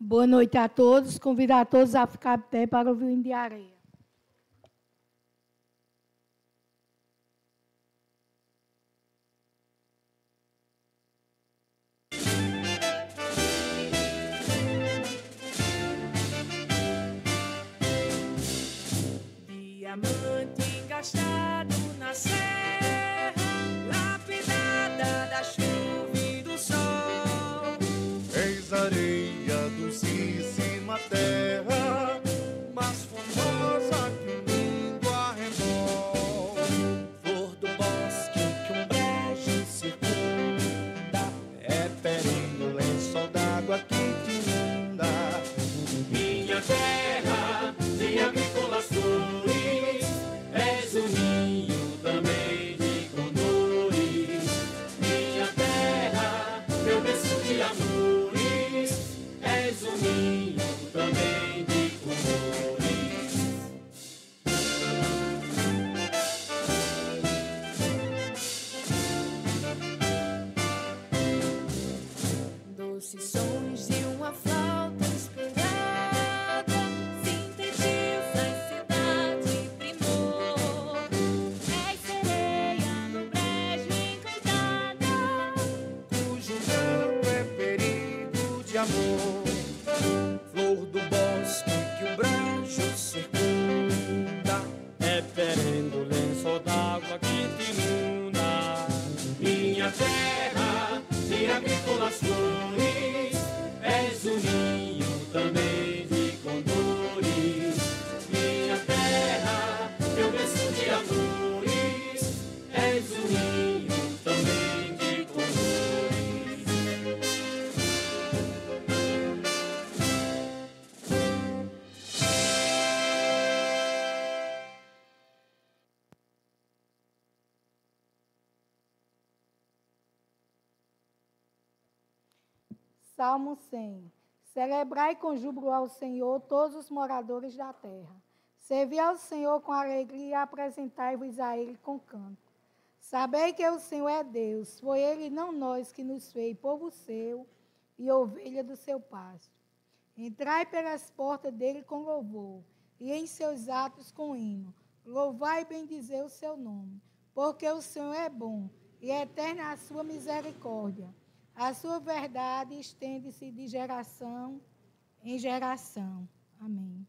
Boa noite a todos. Convidar a todos a ficar de pé para ouvir o hino de areia. Diamante gastado na serra, lapidada da chuva e do sol. Eis areia dulcíssima terra, mais formosa que um lindo arrebol. Flor do bosque que um brejo circunda, É perene o lençol d'água que te inunda. minha terra de agrícolas flores, és o ninho também de condores. Minha terra, meu berço de amores, és o ninho também de condores. Doces sons de uma flauta inspirada sintetiza a cidade e primor. És sereia no brejo encantada, Cujo canto é ferido de amor. Flor do bosque que o brejo circunda. é perene o lençol d'água que te inunda. Minha terra de agrícolas flores, és o ninho também de condores. Minha terra, meu berço de amores, és o ninho também de condores. Salmo 100. Celebrai com júbilo ao Senhor todos os moradores da terra. Servi ao Senhor com alegria e apresentai-vos a Ele com canto. Sabei que o Senhor é Deus, foi Ele e não nós que nos fez povo seu e ovelha do seu pasto. Entrai pelas portas dele com louvor e em seus atos com hino. Louvai e bendizei o seu nome, porque o Senhor é bom e eterna a sua misericórdia. A sua verdade estende-se de geração em geração. Amém.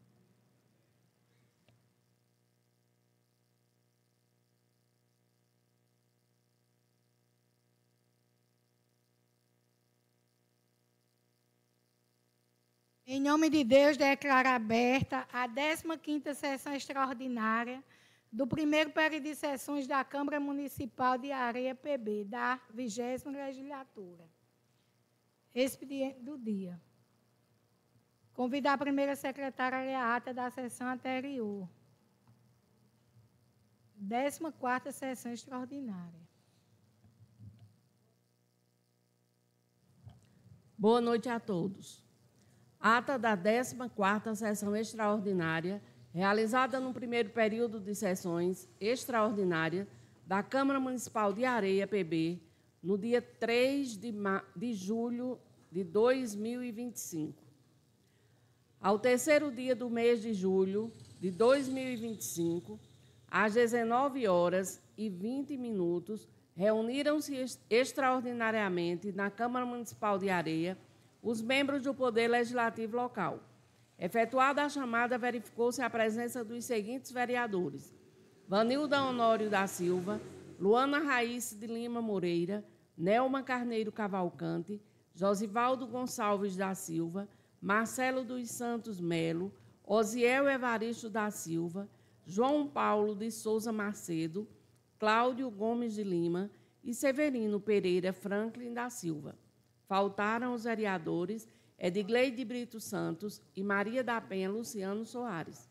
Em nome de Deus, declaro aberta a 15ª sessão extraordinária do primeiro período de sessões da Câmara Municipal de Areia PB, da 20ª Legislatura. Expediente do dia. Convidar a primeira secretária a ler a ata da sessão anterior. 14ª sessão extraordinária. Boa noite a todos. Ata da 14ª sessão extraordinária, realizada no primeiro período de sessões extraordinária da Câmara Municipal de Areia, PB, no dia 3 de julho de 2025. Ao terceiro dia do mês de julho de 2025, às 19h20, reuniram-se extraordinariamente na Câmara Municipal de Areia os membros do Poder Legislativo Local. Efetuada a chamada, verificou-se a presença dos seguintes vereadores: Vanilda Honório da Silva, Luana Raíssa de Lima Moreira, Nelma Carneiro Cavalcante, Josivaldo Gonçalves da Silva, Marcelo dos Santos Melo, Osiel Evaristo da Silva, João Paulo de Souza Macedo, Cláudio Gomes de Lima e Severino Pereira Franklin da Silva. Faltaram os vereadores Edgleide Brito Santos e Maria da Penha Luciano Soares.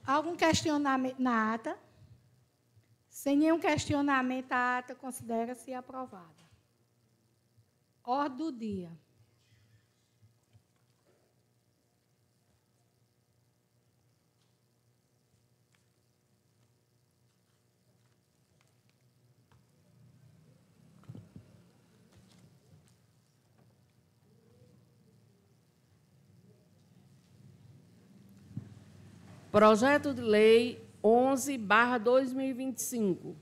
Algum questionamento na ata? Sem nenhum questionamento, a ata considera-se aprovada. Ordem do dia. Projeto de Lei 11/2025.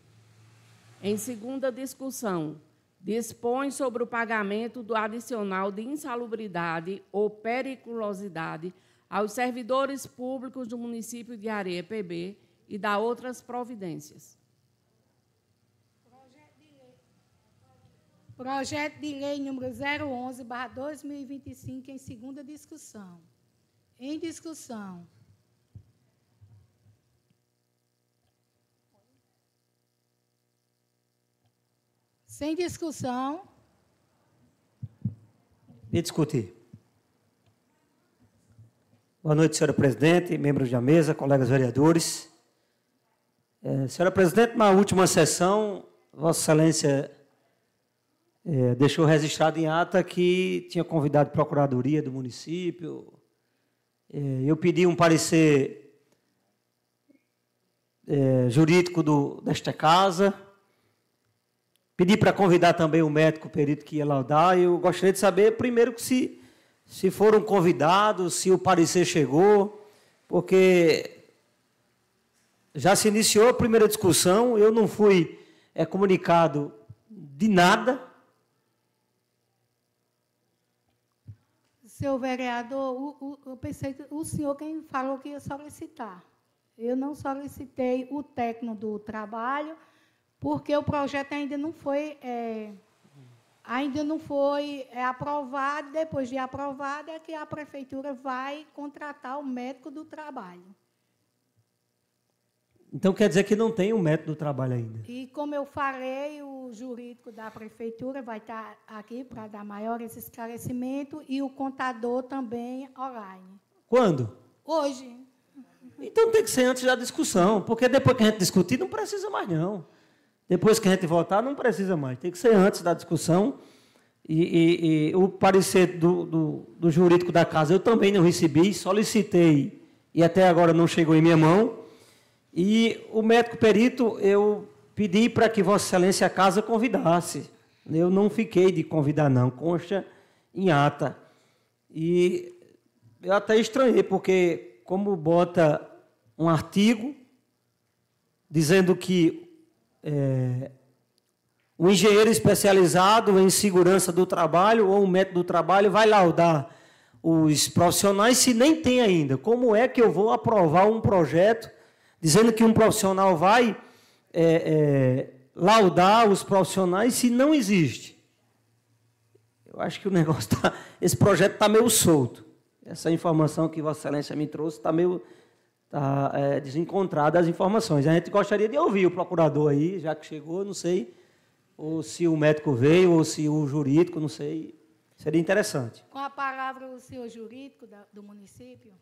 Em segunda discussão, dispõe sobre o pagamento do adicional de insalubridade ou periculosidade aos servidores públicos do município de Areia, PB, e dá outras providências. Projeto de Lei número 011/2025, em segunda discussão. Em discussão. Sem discussão. E discutir. Boa noite, senhora presidente, membros da mesa, colegas vereadores. Senhora presidente, na última sessão, Vossa Excelência deixou registrado em ata que tinha convidado a Procuradoria do município. Eu pedi um parecer jurídico desta casa. Pedi para convidar também o médico perito que ia laudar. Eu gostaria de saber, primeiro, que se foram convidados, se o parecer chegou, porque já se iniciou a primeira discussão, eu não fui comunicado de nada. Senhor vereador, eu pensei que o senhor quem falou que ia solicitar. Eu não solicitei o técnico do trabalho, porque o projeto ainda não foi aprovado. Depois de aprovado, é que a prefeitura vai contratar o médico do trabalho. Então, quer dizer que não tem um método do trabalho ainda. E, como eu falei, o jurídico da prefeitura vai estar aqui para dar maiores esclarecimentos e o contador também online. Quando? Hoje. Então, tem que ser antes da discussão, porque depois que a gente discutir, não precisa mais, não. Depois que a gente votar, não precisa mais. Tem que ser antes da discussão. E o parecer do jurídico da casa eu também não recebi, solicitei e até agora não chegou em minha mão. E o médico perito, eu pedi para que Vossa Excelência a casa convidasse. Eu não fiquei de convidar, não, consta em ata. E eu até estranhei, porque como bota um artigo dizendo que o engenheiro especializado em segurança do trabalho ou um método do trabalho vai laudar os profissionais se nem tem ainda. Como é que eu vou aprovar um projeto dizendo que um profissional vai laudar os profissionais se não existe? Eu acho que o negócio esse projeto está meio solto. Essa informação que Vossa Excelência me trouxe está meio desencontrada as informações. A gente gostaria de ouvir o procurador aí, já que chegou, não sei, ou se o médico veio, ou se o jurídico, não sei. Seria interessante. Com a palavra o senhor jurídico do município.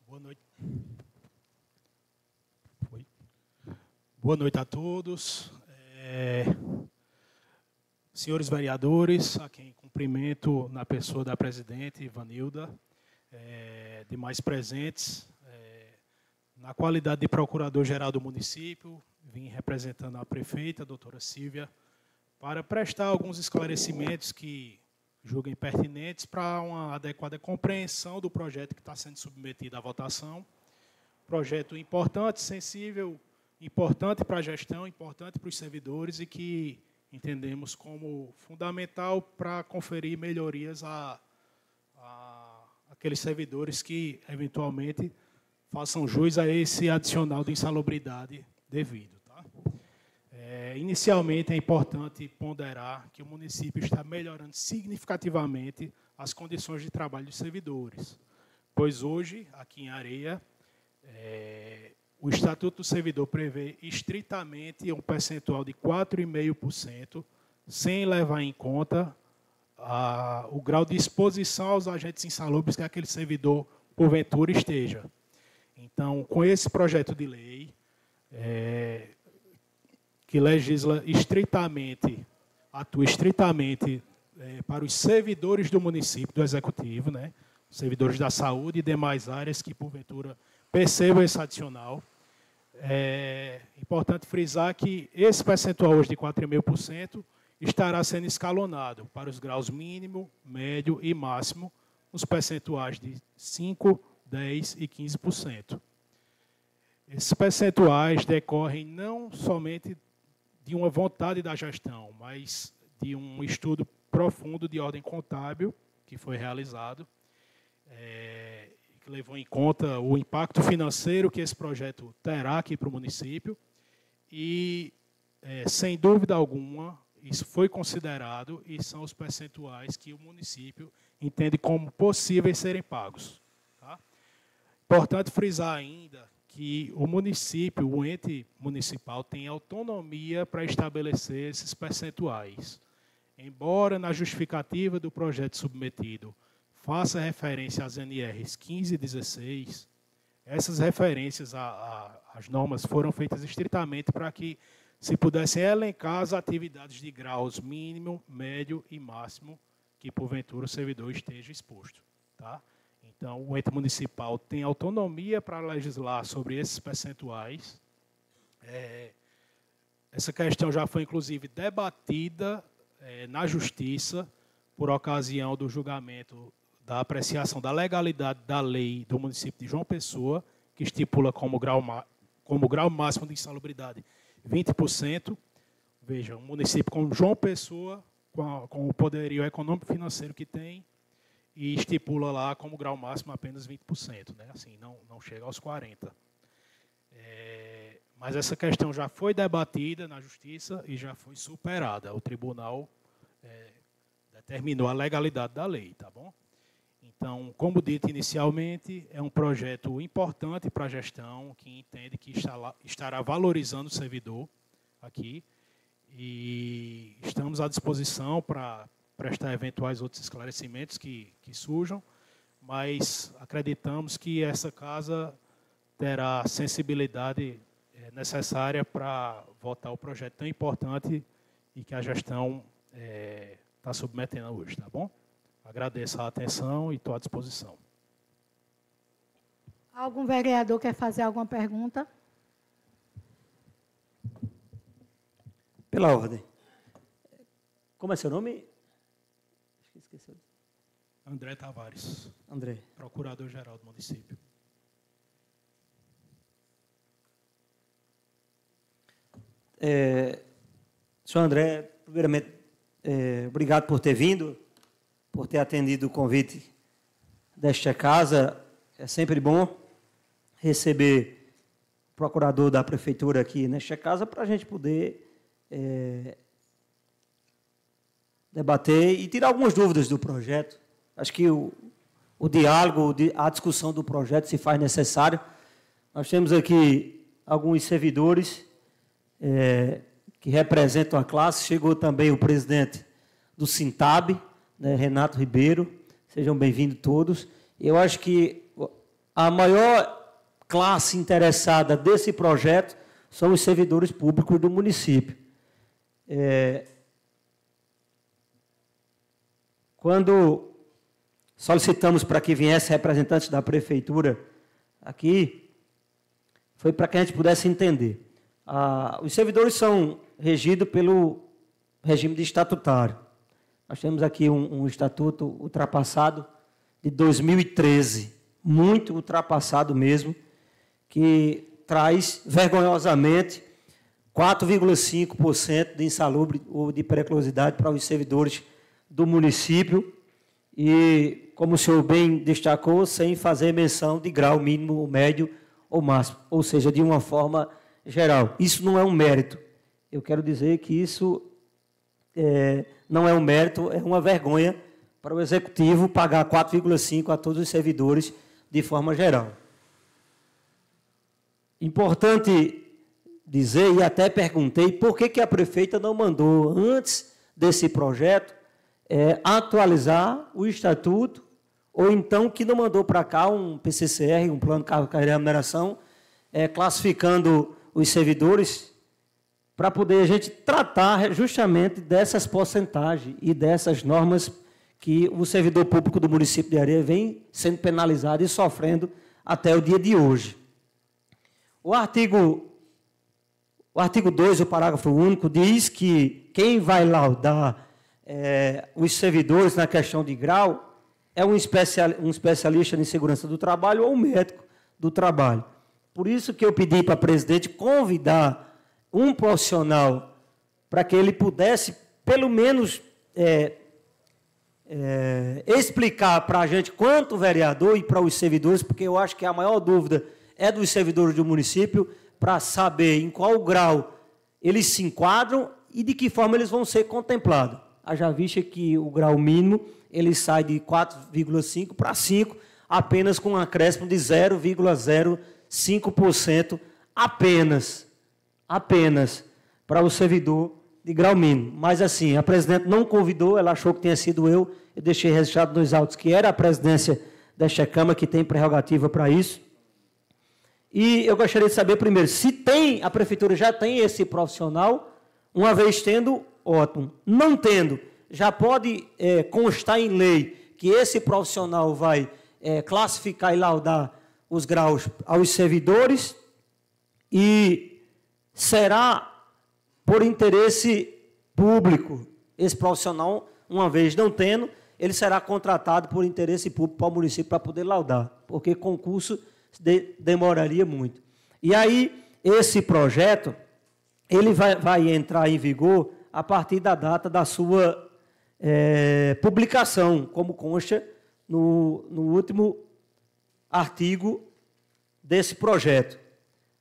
Boa noite. Boa noite a todos. Senhores vereadores, a quem cumprimento na pessoa da presidente, Ivanilda, demais presentes, na qualidade de procurador-geral do município, vim representando a prefeita, a doutora Silvia, para prestar alguns esclarecimentos que julguem pertinentes para uma adequada compreensão do projeto que está sendo submetido à votação. Projeto importante, sensível, importante para a gestão, importante para os servidores e que entendemos como fundamental para conferir melhorias a aqueles servidores que, eventualmente, façam jus a esse adicional de insalubridade devido. Tá? Inicialmente, é importante ponderar que o município está melhorando significativamente as condições de trabalho dos servidores, pois hoje, aqui em Areia, o Estatuto do Servidor prevê estritamente um percentual de 4,5%, sem levar em conta o grau de exposição aos agentes insalubres que aquele servidor, porventura, esteja. Então, com esse projeto de lei, que legisla estritamente, atua estritamente para os servidores do município, do Executivo, né? servidores da saúde e demais áreas que, porventura, percebam esse adicional. É importante frisar que esse percentual hoje de 4,5% estará sendo escalonado para os graus mínimo, médio e máximo, nos percentuais de 5%, 10% e 15%. Esses percentuais decorrem não somente de uma vontade da gestão, mas de um estudo profundo de ordem contábil que foi realizado, que levou em conta o impacto financeiro que esse projeto terá aqui para o município e, sem dúvida alguma, isso foi considerado e são os percentuais que o município entende como possíveis serem pagos. Tá? Importante frisar ainda que o município, o ente municipal, tem autonomia para estabelecer esses percentuais. Embora na justificativa do projeto submetido faça referência às NRs 15 e 16, essas referências às normas foram feitas estritamente para que se pudessem elencar as atividades de graus mínimo, médio e máximo que, porventura, o servidor esteja exposto. Tá? Então, o ente municipal tem autonomia para legislar sobre esses percentuais. Essa questão já foi, inclusive, debatida na Justiça por ocasião do julgamento da apreciação da legalidade da lei do município de João Pessoa, que estipula como grau máximo de insalubridade 20%. Veja, um município como João Pessoa, com o poderio econômico e financeiro que tem, e estipula lá como grau máximo apenas 20%, né? Assim, não chega aos 40%. Mas essa questão já foi debatida na Justiça e já foi superada. O tribunal determinou a legalidade da lei, tá bom? Então, como dito inicialmente, é um projeto importante para a gestão, que entende que estará valorizando o servidor aqui, e estamos à disposição para prestar eventuais outros esclarecimentos que surjam, mas acreditamos que essa casa terá a sensibilidade necessária para votar o projeto tão importante e que a gestão está submetendo hoje, tá bom? Agradeço a atenção e estou à disposição. Algum vereador quer fazer alguma pergunta? Pela ordem. Como é seu nome? Esqueci. André Tavares. André. Procurador-Geral do município. Senhor André, primeiramente, obrigado por ter vindo, por ter atendido o convite desta casa. É sempre bom receber o procurador da prefeitura aqui nesta casa para a gente poder debater e tirar algumas dúvidas do projeto. Acho que o diálogo, a discussão do projeto se faz necessário. Nós temos aqui alguns servidores que representam a classe. Chegou também o presidente do Sintab, né, Renato Ribeiro. Sejam bem-vindos todos. Eu acho que a maior classe interessada desse projeto são os servidores públicos do município. Quando solicitamos para que viesse representantes da prefeitura aqui, foi para que a gente pudesse entender. Os servidores são regidos pelo regime de estatutário. Nós temos aqui um estatuto ultrapassado de 2013, muito ultrapassado mesmo, que traz vergonhosamente 4,5% de insalubre ou de periculosidade para os servidores do município e, como o senhor bem destacou, sem fazer menção de grau mínimo, médio ou máximo, ou seja, de uma forma geral. Isso não é um mérito. Eu quero dizer que isso não é um mérito, é uma vergonha para o Executivo pagar 4,5% a todos os servidores de forma geral. Importante dizer, e até perguntei, por que a prefeita não mandou, antes desse projeto, atualizar o estatuto, ou então que não mandou para cá um PCCR, um plano de carreira e remuneração, classificando os servidores, para poder a gente tratar justamente dessas porcentagens e dessas normas que o servidor público do município de Areia vem sendo penalizado e sofrendo até o dia de hoje. O artigo 2, o parágrafo único, diz que quem vai laudar os servidores na questão de grau é um especialista em segurança do trabalho ou um médico do trabalho. Por isso que eu pedi para a presidente convidar um profissional para que ele pudesse, pelo menos, explicar para a gente quanto o vereador e para os servidores, porque eu acho que a maior dúvida é dos servidores do município, para saber em qual grau eles se enquadram e de que forma eles vão ser contemplados. Haja vista que o grau mínimo ele sai de 4,5 para 5, apenas com um acréscimo de 0,05% apenas para o servidor de grau mínimo. Mas, assim, a presidente não convidou, ela achou que tinha sido eu deixei registrado nos autos que era a presidência desta Câmara que tem prerrogativa para isso. E eu gostaria de saber, primeiro, se a Prefeitura já tem esse profissional, uma vez tendo, ótimo. Não tendo, já pode constar em lei que esse profissional vai classificar e laudar os graus aos servidores e será por interesse público. Esse profissional, uma vez não tendo, ele será contratado por interesse público para o município para poder laudar, porque concurso demoraria muito. E aí, esse projeto, ele vai entrar em vigor a partir da data da sua publicação, como consta no último artigo desse projeto.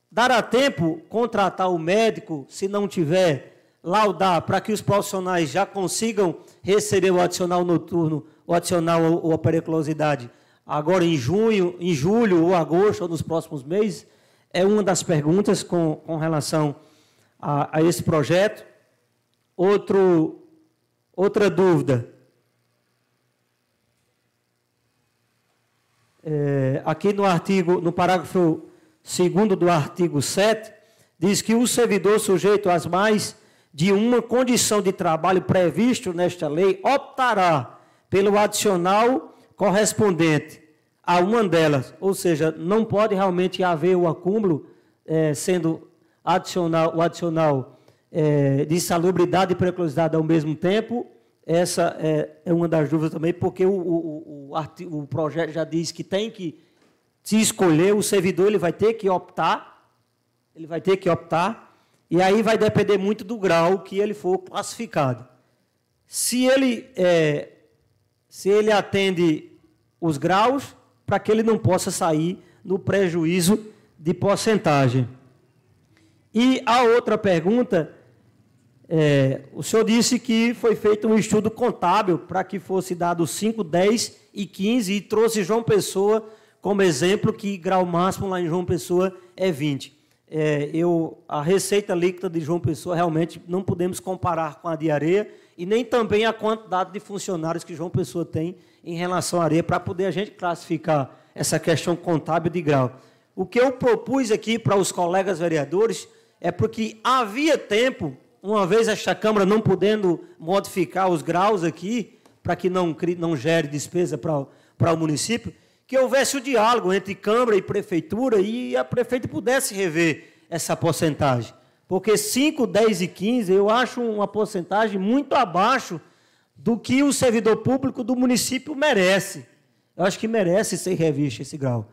Dará tempo contratar o médico, se não tiver, laudar, para que os profissionais já consigam receber o adicional noturno, o adicional ou a periculosidade, agora em junho, em julho ou agosto, ou nos próximos meses? É uma das perguntas com relação a esse projeto. Outra dúvida. Aqui no parágrafo 2º do artigo 7, diz que o servidor sujeito às mais de uma condição de trabalho previsto nesta lei optará pelo adicional correspondente a uma delas, ou seja, não pode realmente haver o acúmulo, sendo o adicional de insalubridade e periculosidade ao mesmo tempo. Essa é uma das dúvidas também, porque o projeto já diz que tem que se escolher, o servidor ele vai ter que optar, e aí vai depender muito do grau que ele for classificado. Se ele atende os graus, para que ele não possa sair no prejuízo de porcentagem. E a outra pergunta, o senhor disse que foi feito um estudo contábil para que fosse dado 5, 10 e 15, e trouxe João Pessoa como exemplo, que grau máximo lá em João Pessoa é 20. A receita líquida de João Pessoa realmente não podemos comparar com a de Areia, e nem também a quantidade de funcionários que João Pessoa tem em relação à Areia, para poder a gente classificar essa questão contábil de grau. O que eu propus aqui para os colegas vereadores é porque havia tempo, uma vez esta Câmara não podendo modificar os graus aqui, para que não gere despesa para o município, que houvesse o diálogo entre Câmara e Prefeitura e a Prefeita pudesse rever essa porcentagem. Porque 5, 10 e 15, eu acho uma porcentagem muito abaixo do que o servidor público do município merece. Eu acho que merece ser revisto esse grau.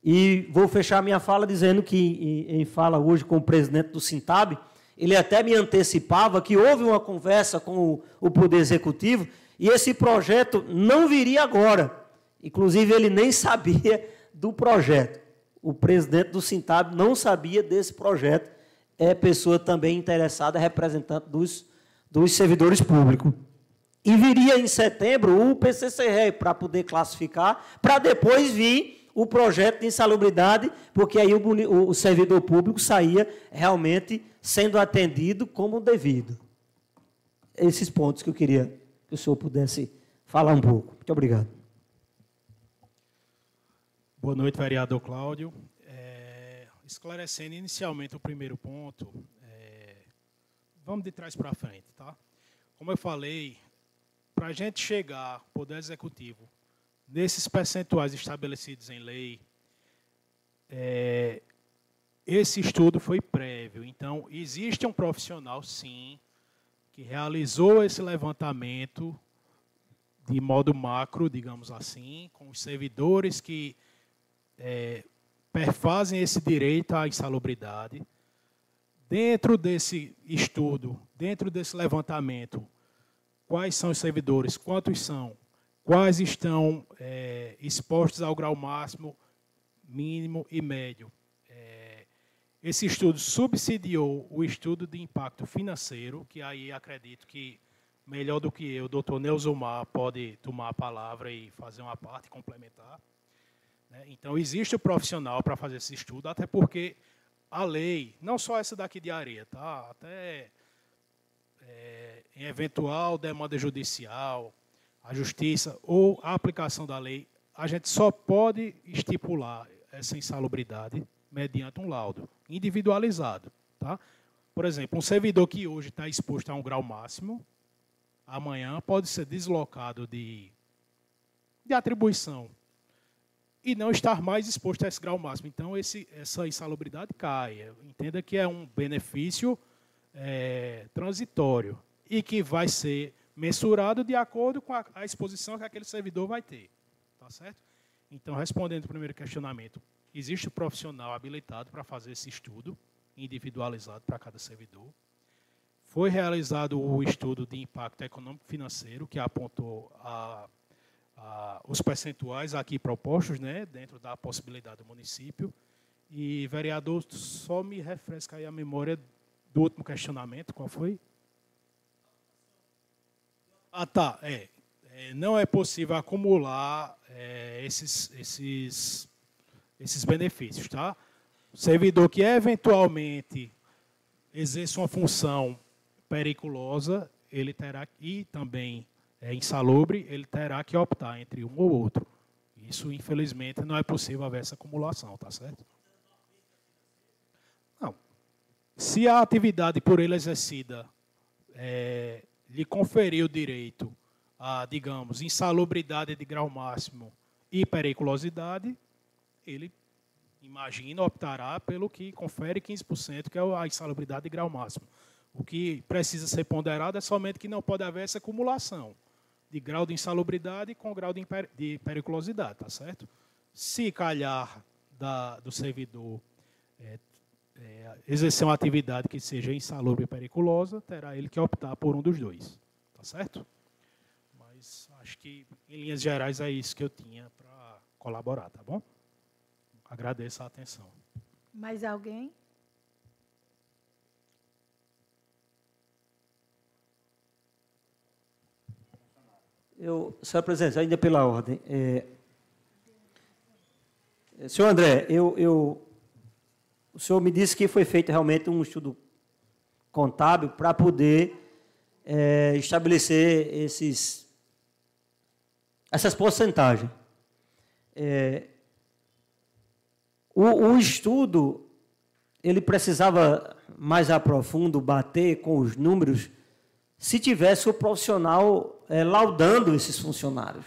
E vou fechar minha fala dizendo que, em fala hoje com o presidente do Sintab, ele até me antecipava que houve uma conversa com o Poder Executivo e esse projeto não viria agora. Inclusive, ele nem sabia do projeto. O presidente do Sintab não sabia desse projeto. É pessoa também interessada, representante dos servidores públicos. E viria em setembro o PCCR para poder classificar, para depois vir o projeto de insalubridade, porque aí o servidor público saía realmente sendo atendido como devido. Esses pontos que eu queria que o senhor pudesse falar um pouco. Muito obrigado. Boa noite, vereador Cláudio. Esclarecendo inicialmente o primeiro ponto, vamos de trás para frente, tá? Como eu falei, para a gente chegar, Poder Executivo, nesses percentuais estabelecidos em lei, esse estudo foi prévio. Então, existe um profissional, sim, que realizou esse levantamento de modo macro, digamos assim, com os servidores que perfazem esse direito à insalubridade. Dentro desse estudo, dentro desse levantamento, quais são os servidores, quantos são, quais estão expostos ao grau máximo, mínimo e médio. Esse estudo subsidiou o estudo de impacto financeiro, que aí acredito que, melhor do que eu, o doutor Neuzomar pode tomar a palavra e fazer uma parte complementar. Então, existe o profissional para fazer esse estudo, até porque a lei, não só essa daqui de Areia, tá? Até em eventual demanda judicial, a justiça ou a aplicação da lei, a gente só pode estipular essa insalubridade mediante um laudo individualizado. Tá? Por exemplo, um servidor que hoje está exposto a um grau máximo, amanhã pode ser deslocado de atribuição e não estar mais exposto a esse grau máximo. Então, essa insalubridade cai. Entenda que é um benefício transitório e que vai ser mensurado de acordo com a exposição que aquele servidor vai ter. Tá certo? Então, respondendo ao primeiro questionamento, existe um profissional habilitado para fazer esse estudo individualizado para cada servidor. Foi realizado o estudo de impacto econômico-financeiro, que apontou os percentuais aqui propostos, né, dentro da possibilidade do município. E, vereador, só me refresca aí a memória do último questionamento. Qual foi? Ah, tá. Não é possível acumular esses benefícios, tá? O servidor que eventualmente exerce uma função periculosa, ele terá, e também insalubre, ele terá que optar entre um ou outro. Isso, infelizmente, não é possível haver essa acumulação, tá certo? Não. Se a atividade por ele exercida lhe conferir o direito a, digamos, insalubridade de grau máximo e periculosidade, ele, imagina, optará pelo que confere 15%, que é a insalubridade de grau máximo. O que precisa ser ponderado é somente que não pode haver essa acumulação de grau de insalubridade com grau de periculosidade, tá certo? Se calhar do servidor exercer uma atividade que seja insalubre e periculosa, terá ele que optar por um dos dois, tá certo? Mas acho que, em linhas gerais, é isso que eu tinha para colaborar, tá bom? Agradeço a atenção. Mais alguém? Senhor presidente, ainda pela ordem. Senhor André, o senhor me disse que foi feito realmente um estudo contábil para poder estabelecer essas porcentagens. O estudo, ele precisava mais a profundo bater com os números se tivesse o profissional laudando esses funcionários.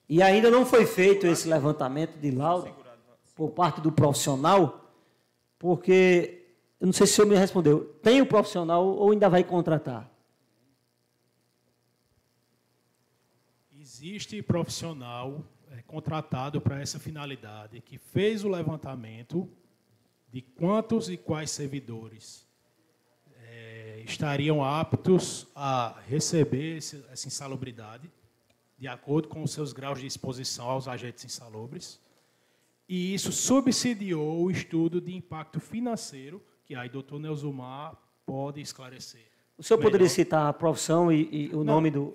E ainda não foi feito esse levantamento de laudo por parte do profissional, porque, eu não sei se o senhor me respondeu, tem o profissional ou ainda vai contratar? Existe profissional contratado para essa finalidade, que fez o levantamento de quantos e quais servidores estariam aptos a receber essa insalubridade, de acordo com os seus graus de exposição aos agentes insalubres, e isso subsidiou o estudo de impacto financeiro, que aí o doutor Neuzomar pode esclarecer. O senhor poderia citar a profissão e o nome do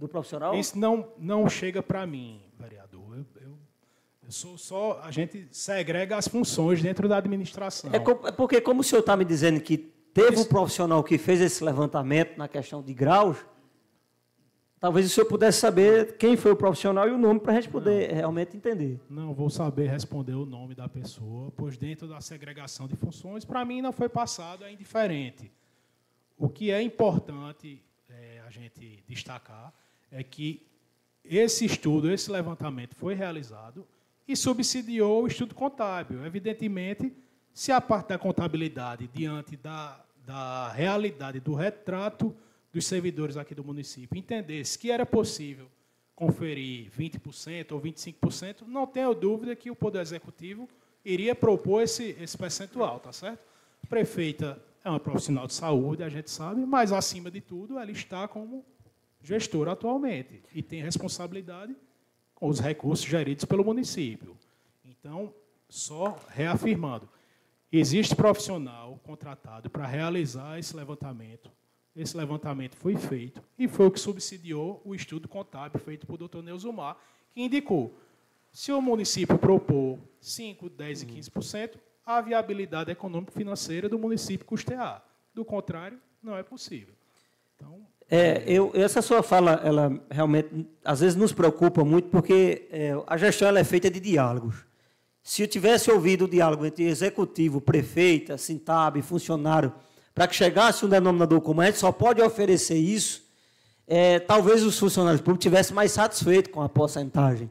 profissional? Isso não chega para mim, vereador. Eu sou só... A gente segrega as funções dentro da administração. É porque, como o senhor está me dizendo que teve um profissional que fez esse levantamento na questão de graus, talvez o senhor pudesse saber quem foi o profissional e o nome para a gente poder realmente entender. Não vou saber responder o nome da pessoa, pois dentro da segregação de funções, para mim não foi passado, é indiferente. O que é importante a gente destacar é que esse estudo, esse levantamento foi realizado e subsidiou o estudo contábil. Evidentemente, se a parte da contabilidade, diante da realidade, do retrato dos servidores aqui do município, entendesse que era possível conferir 20% ou 25%, não tenho dúvida que o Poder Executivo iria propor esse percentual, tá certo? A prefeita é uma profissional de saúde, a gente sabe, mas, acima de tudo, ela está como gestora atualmente e tem responsabilidade com os recursos geridos pelo município. Então, só reafirmando, existe profissional contratado para realizar esse levantamento. Esse levantamento foi feito e foi o que subsidiou o estudo contábil feito por Dr. Neuzumar, que indicou, se o município propor 5%, 10% e 15%, a viabilidade econômico-financeira do município custear. Do contrário, não é possível. Então, essa sua fala, ela realmente, às vezes, nos preocupa muito, porque a gestão ela é feita de diálogos. Se eu tivesse ouvido o diálogo entre executivo, prefeita, Sintab, funcionário, para que chegasse um denominador comum, a gente só pode oferecer isso, talvez os funcionários públicos estivessem mais satisfeitos com a porcentagem.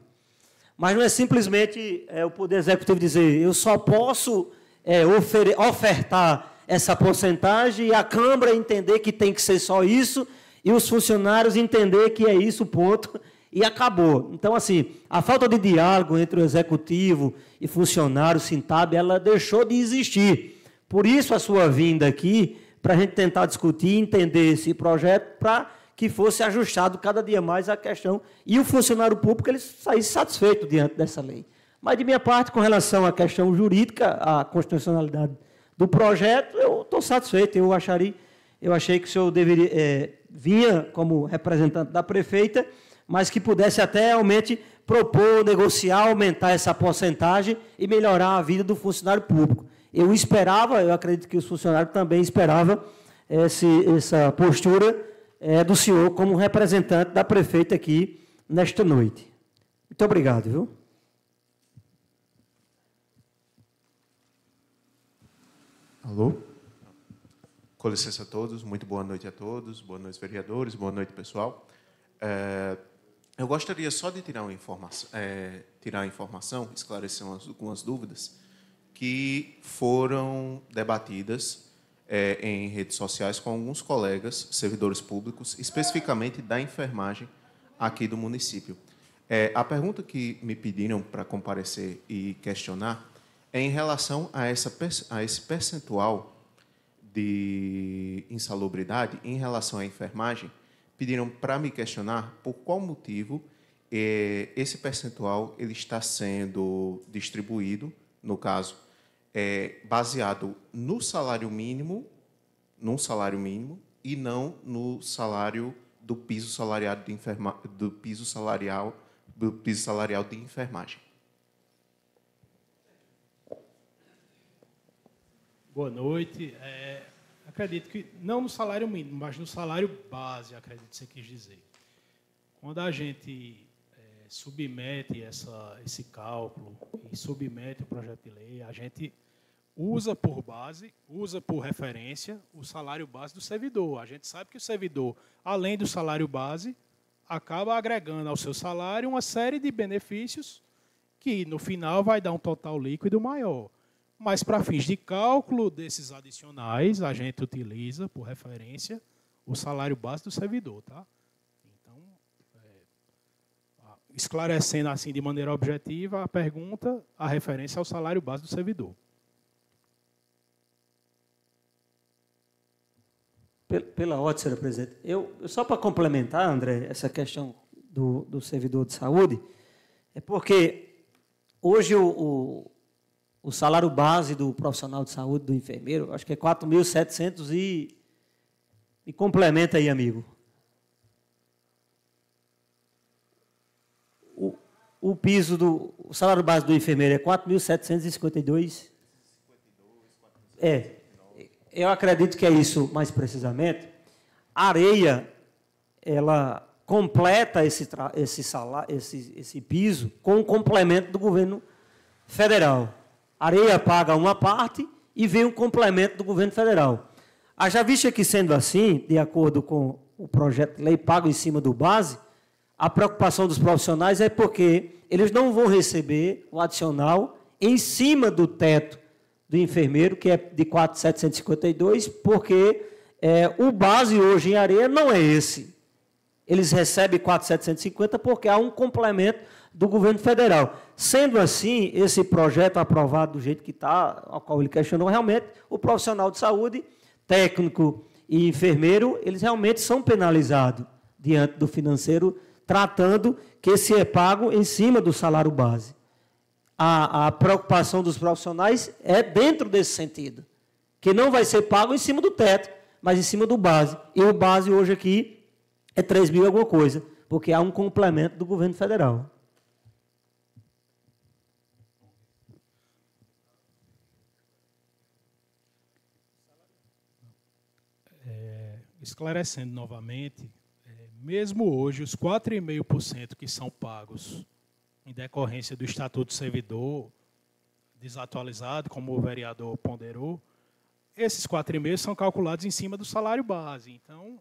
Mas não é simplesmente o Poder Executivo dizer, eu só posso ofertar essa porcentagem e a Câmara entender que tem que ser só isso e os funcionários entender que é isso, ponto, e acabou. Então, assim, a falta de diálogo entre o Executivo e funcionário, Sintab, ela deixou de existir. Por isso a sua vinda aqui, para a gente tentar discutir e entender esse projeto, para que fosse ajustado cada dia mais a questão e o funcionário público ele saísse satisfeito diante dessa lei. Mas, de minha parte, com relação à questão jurídica, à constitucionalidade do projeto, eu estou satisfeito. Eu achei que o senhor vinha como representante da prefeita, mas que pudesse até realmente propor, negociar, aumentar essa porcentagem e melhorar a vida do funcionário público. Eu acredito que os funcionários também esperavam essa postura do senhor como representante da prefeita aqui nesta noite. Muito obrigado, viu? Alô? Com licença a todos, muito boa noite a todos, boa noite, vereadores, boa noite, pessoal. Eu gostaria só de tirar a informação, esclarecer algumas dúvidas que foram debatidas em redes sociais com alguns colegas, servidores públicos, especificamente da enfermagem aqui do município. A pergunta que me pediram para comparecer e questionar é em relação a esse percentual de insalubridade em relação à enfermagem. Pediram para me questionar por qual motivo esse percentual ele está sendo distribuído, no caso, baseado no salário mínimo, e não no salário do piso salarial de enfermagem. Boa noite. Acredito que não no salário mínimo, mas no salário base, acredito que você quis dizer. Quando a gente submete esse cálculo e submete o projeto de lei, a gente usa por base, usa por referência o salário base do servidor. A gente sabe que o servidor, além do salário base, acaba agregando ao seu salário uma série de benefícios que, no final, vai dar um total líquido maior. Mas, para fins de cálculo desses adicionais, a gente utiliza, por referência, o salário base do servidor. Tá? Então, esclarecendo assim de maneira objetiva a pergunta, a referência ao salário base do servidor. Pela ordem, senhora presidente. Só para complementar, André, essa questão do servidor de saúde, é porque hoje o salário base do profissional de saúde, do enfermeiro, acho que é 4.700 e complementa aí, amigo. O salário base do enfermeiro é 4.752. Eu acredito que é isso mais precisamente. A Areia, ela completa esse piso com o complemento do governo federal. A Areia paga uma parte e vem um complemento do governo federal. Haja vista que, sendo assim, de acordo com o projeto de lei pago em cima do base, a preocupação dos profissionais é porque eles não vão receber o adicional em cima do teto do enfermeiro, que é de 4.752, porque o base hoje em Areia não é esse. Eles recebem 4.750 porque há um complemento do governo federal. Sendo assim, esse projeto aprovado do jeito que está, ao qual ele questionou, realmente, o profissional de saúde, técnico e enfermeiro, eles realmente são penalizados diante do financeiro, tratando que esse é pago em cima do salário base. A preocupação dos profissionais é dentro desse sentido, que não vai ser pago em cima do teto, mas em cima do base. E o base hoje aqui é 3 mil alguma coisa, porque há um complemento do governo federal. Esclarecendo novamente, mesmo hoje, os 4,5% que são pagos em decorrência do Estatuto do Servidor desatualizado, como o vereador ponderou, esses 4,5% são calculados em cima do salário base. Então,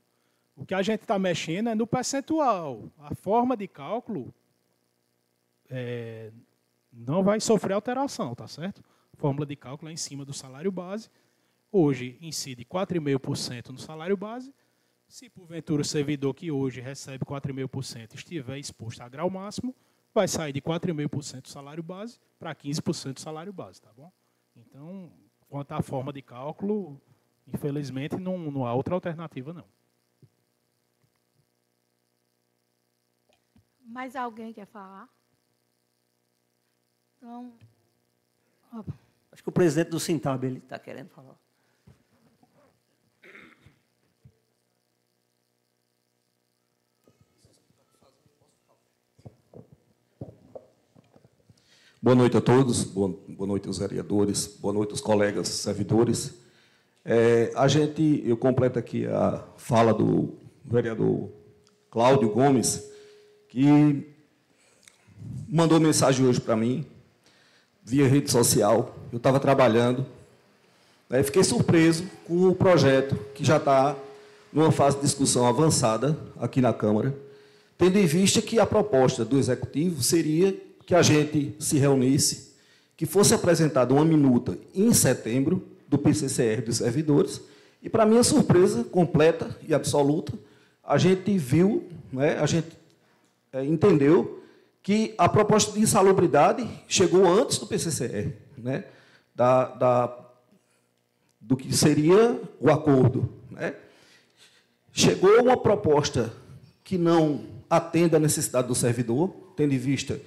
o que a gente está mexendo é no percentual. A forma de cálculo não vai sofrer alteração, tá certo? A fórmula de cálculo é em cima do salário base. Hoje incide 4,5% no salário base. Se, porventura, o servidor que hoje recebe 4,5% estiver exposto a grau máximo, vai sair de 4,5% do salário base para 15% do salário base, tá bom? Então, quanto à forma de cálculo, infelizmente, não há outra alternativa, não. Mais alguém quer falar? Então, acho que o presidente do Sintab ele está querendo falar. Boa noite a todos, boa noite aos vereadores, boa noite aos colegas servidores. Eu completo aqui a fala do vereador Cláudio Gomes, que mandou mensagem hoje para mim, via rede social. Eu estava trabalhando, fiquei surpreso com o projeto, que já está numa fase de discussão avançada aqui na Câmara, tendo em vista que a proposta do Executivo seria que a gente se reunisse, que fosse apresentada uma minuta em setembro do PCCR dos servidores, e, para minha surpresa completa e absoluta, a gente viu, a gente entendeu que a proposta de insalubridade chegou antes do PCCR, do que seria o acordo. Chegou uma proposta que não atende à necessidade do servidor, tendo em vista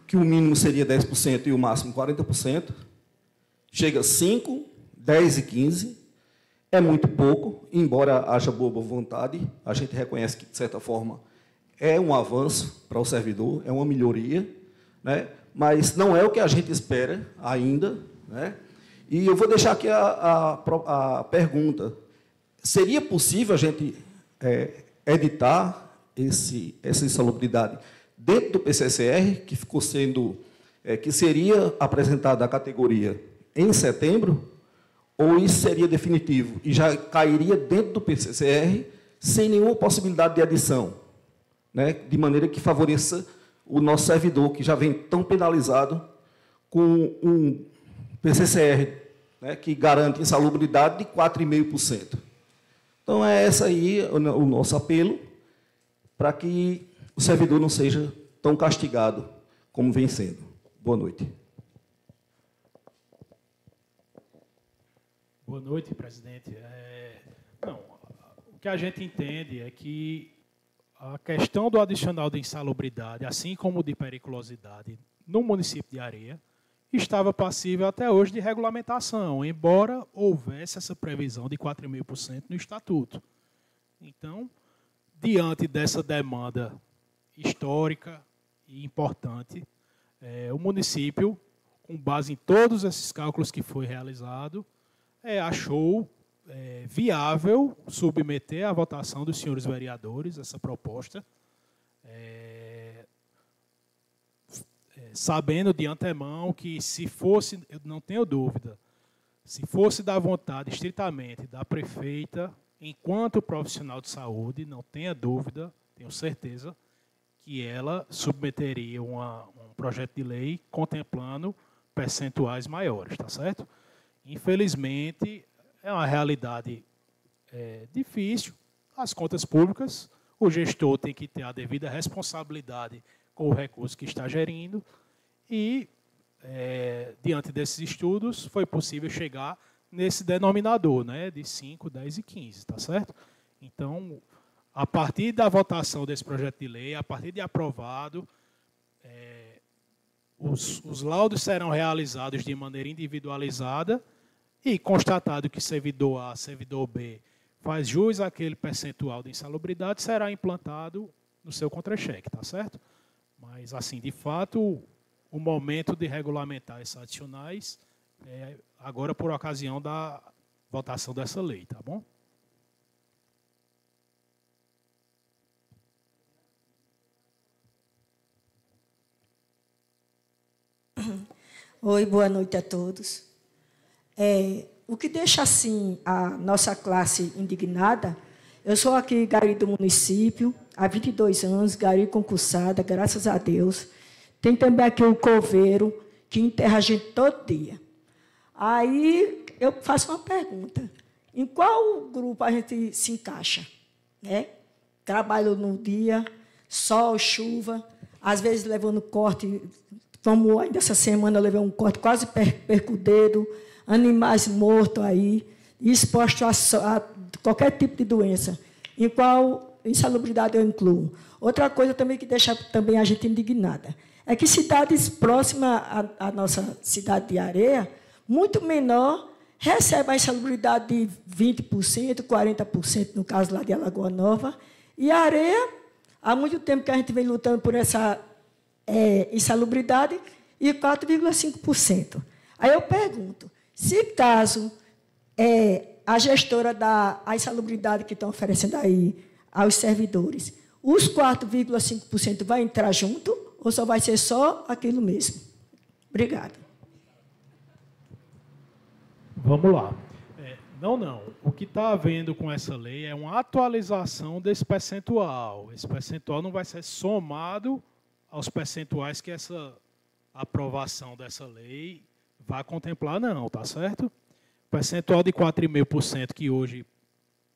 que o mínimo seria 10% e o máximo 40%, chega a 5%, 10% e 15%, é muito pouco, embora haja boa vontade, a gente reconhece que, de certa forma, é um avanço para o servidor, é uma melhoria, mas não é o que a gente espera ainda. E eu vou deixar aqui a pergunta. Seria possível a gente editar essa insalubridade dentro do PCCR, que ficou sendo, que seria apresentada a categoria em setembro, ou isso seria definitivo e já cairia dentro do PCCR sem nenhuma possibilidade de adição, de maneira que favoreça o nosso servidor, que já vem tão penalizado com um PCCR, que garante insalubridade de 4,5%. Então, é esse aí o nosso apelo, para que o servidor não seja tão castigado como vem sendo. Boa noite. Boa noite, presidente. O que a gente entende é que a questão do adicional de insalubridade, assim como de periculosidade, no município de Areia, estava passível até hoje de regulamentação, embora houvesse essa previsão de 4,5% no Estatuto. Então, diante dessa demanda histórica e importante, o município, com base em todos esses cálculos que foi realizado, achou viável submeter à votação dos senhores vereadores essa proposta, sabendo de antemão que, se fosse, eu não tenho dúvida, se fosse da vontade estritamente da prefeita enquanto profissional de saúde, não tenha dúvida, tenho certeza, que ela submeteria um projeto de lei contemplando percentuais maiores, tá certo? Infelizmente, é uma realidade difícil. As contas públicas, o gestor tem que ter a devida responsabilidade com o recurso que está gerindo e, diante desses estudos, foi possível chegar nesse denominador, né, de 5, 10 e 15, tá certo? Então, a partir da votação desse projeto de lei, a partir de aprovado, os laudos serão realizados de maneira individualizada e constatado que servidor A, servidor B faz jus àquele percentual de insalubridade, será implantado no seu contra-cheque, tá certo? Mas, assim, de fato, o momento de regulamentar esses adicionais é agora por ocasião da votação dessa lei, tá bom? Oi, boa noite a todos. O que deixa, assim, a nossa classe indignada, eu sou aqui gari do município, há 22 anos, gari concursada, graças a Deus. Tem também aqui o coveiro, que enterra a gente todo dia. Aí, eu faço uma pergunta. Em qual grupo a gente se encaixa? Né? Trabalho no dia, sol, chuva, às vezes levando corte, como ainda essa semana eu levei um corte, quase perco o dedo, animais mortos aí, expostos a qualquer tipo de doença. Em qual insalubridade eu incluo? Outra coisa também que deixa também a gente indignada é que cidades próximas à nossa cidade de Areia, muito menor, recebem a insalubridade de 20%, 40%, no caso lá de Alagoa Nova, e a Areia, há muito tempo que a gente vem lutando por essa insalubridade, e 4,5%. Aí eu pergunto, se caso a gestora da insalubridade que estão oferecendo aí aos servidores, os 4,5% vai entrar junto ou só vai ser só aquilo mesmo? Obrigada. Vamos lá. Não. O que está havendo com essa lei é uma atualização desse percentual. Esse percentual não vai ser somado aos percentuais que essa aprovação dessa lei vai contemplar, não, tá certo? O percentual de 4,5% que hoje,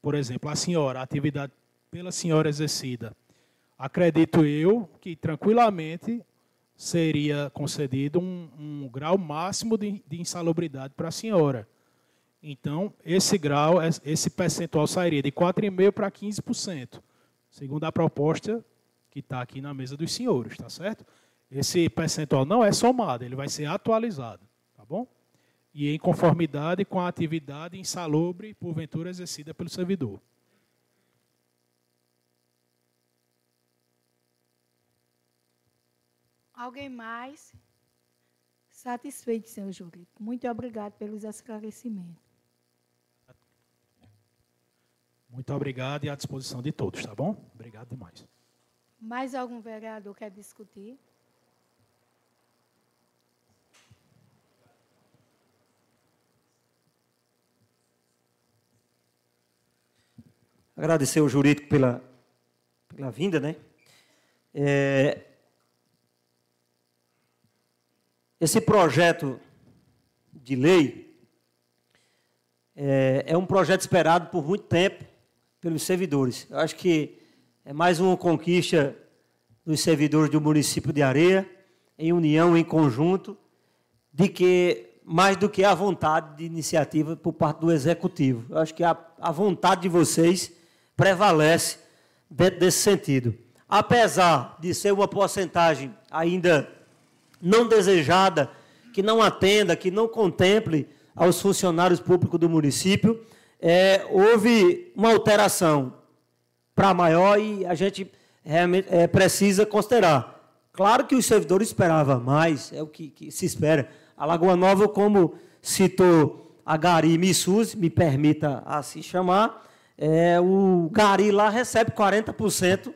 por exemplo, a atividade pela senhora exercida, acredito eu que tranquilamente seria concedido um grau máximo de insalubridade para a senhora. Então, esse percentual sairia de 4,5% para 15%, segundo a proposta que está aqui na mesa dos senhores, tá certo? Esse percentual não é somado, ele vai ser atualizado, tá bom? E em conformidade com a atividade insalubre, porventura exercida pelo servidor. Alguém mais? Satisfeito, senhor júri. Muito obrigado pelos esclarecimentos. Muito obrigado e à disposição de todos, tá bom? Obrigado demais. Mais algum vereador quer discutir? Agradecer ao jurídico pela vinda, né? Esse projeto de lei é um projeto esperado por muito tempo pelos servidores. Eu acho que é mais uma conquista dos servidores do município de Areia, em união, em conjunto, mais do que a vontade de iniciativa por parte do Executivo. Eu acho que a vontade de vocês prevalece dentro desse sentido. Apesar de ser uma porcentagem ainda não desejada, que não atenda, que não contemple aos funcionários públicos do município, houve uma alteração para maior e a gente realmente precisa considerar. Claro que os servidores esperavam mais, é o que se espera. A Lagoa Nova, como citou a Gari Missus, me permita assim chamar, o Gari lá recebe 40%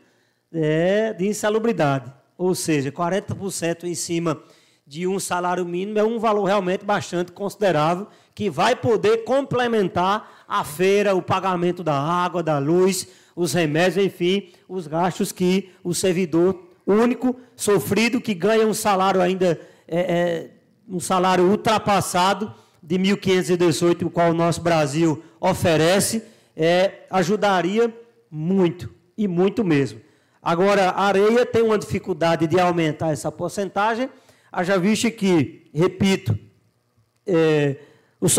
de insalubridade, ou seja, 40% em cima de um salário mínimo é um valor realmente bastante considerável, que vai poder complementar a feira, o pagamento da água, da luz, os remédios, enfim, os gastos que o servidor único, sofrido, que ganha um salário ainda, um salário ultrapassado de 1.518, o qual o nosso Brasil oferece, ajudaria muito, e muito mesmo. Agora, a Areia tem uma dificuldade de aumentar essa porcentagem, haja visto que, repito,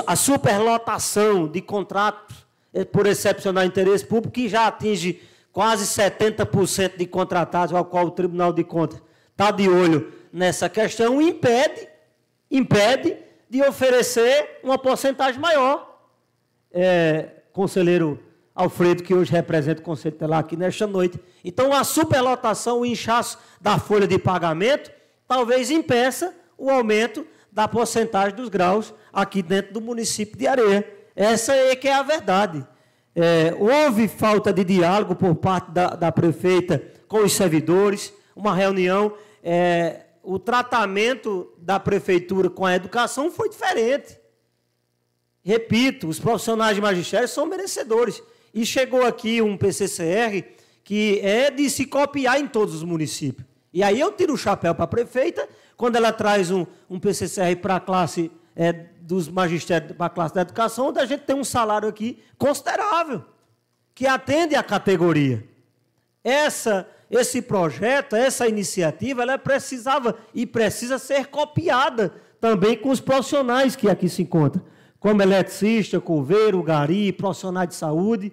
a superlotação de contratos por excepcional interesse público, que já atinge quase 70% de contratados, ao qual o Tribunal de Contas está de olho nessa questão, impede de oferecer uma porcentagem maior. Conselheiro Alfredo, que hoje representa o Conselho Tutelar aqui nesta noite. Então, a superlotação, o inchaço da folha de pagamento, talvez impeça o aumento da porcentagem dos graus aqui dentro do município de Areia. Essa é que é a verdade. Houve falta de diálogo por parte da prefeita com os servidores, uma reunião, o tratamento da prefeitura com a educação foi diferente. Repito, os profissionais de magistério são merecedores. E chegou aqui um PCCR que é de se copiar em todos os municípios. E aí eu tiro o chapéu para a prefeita, quando ela traz um PCCR para a classe dos magistérios, para a classe da educação, onde a gente tem um salário aqui considerável, que atende à categoria. Esse projeto, essa iniciativa, ela precisava e precisa ser copiada também com os profissionais que aqui se encontram, como eletricista, coveiro, gari, profissionais de saúde,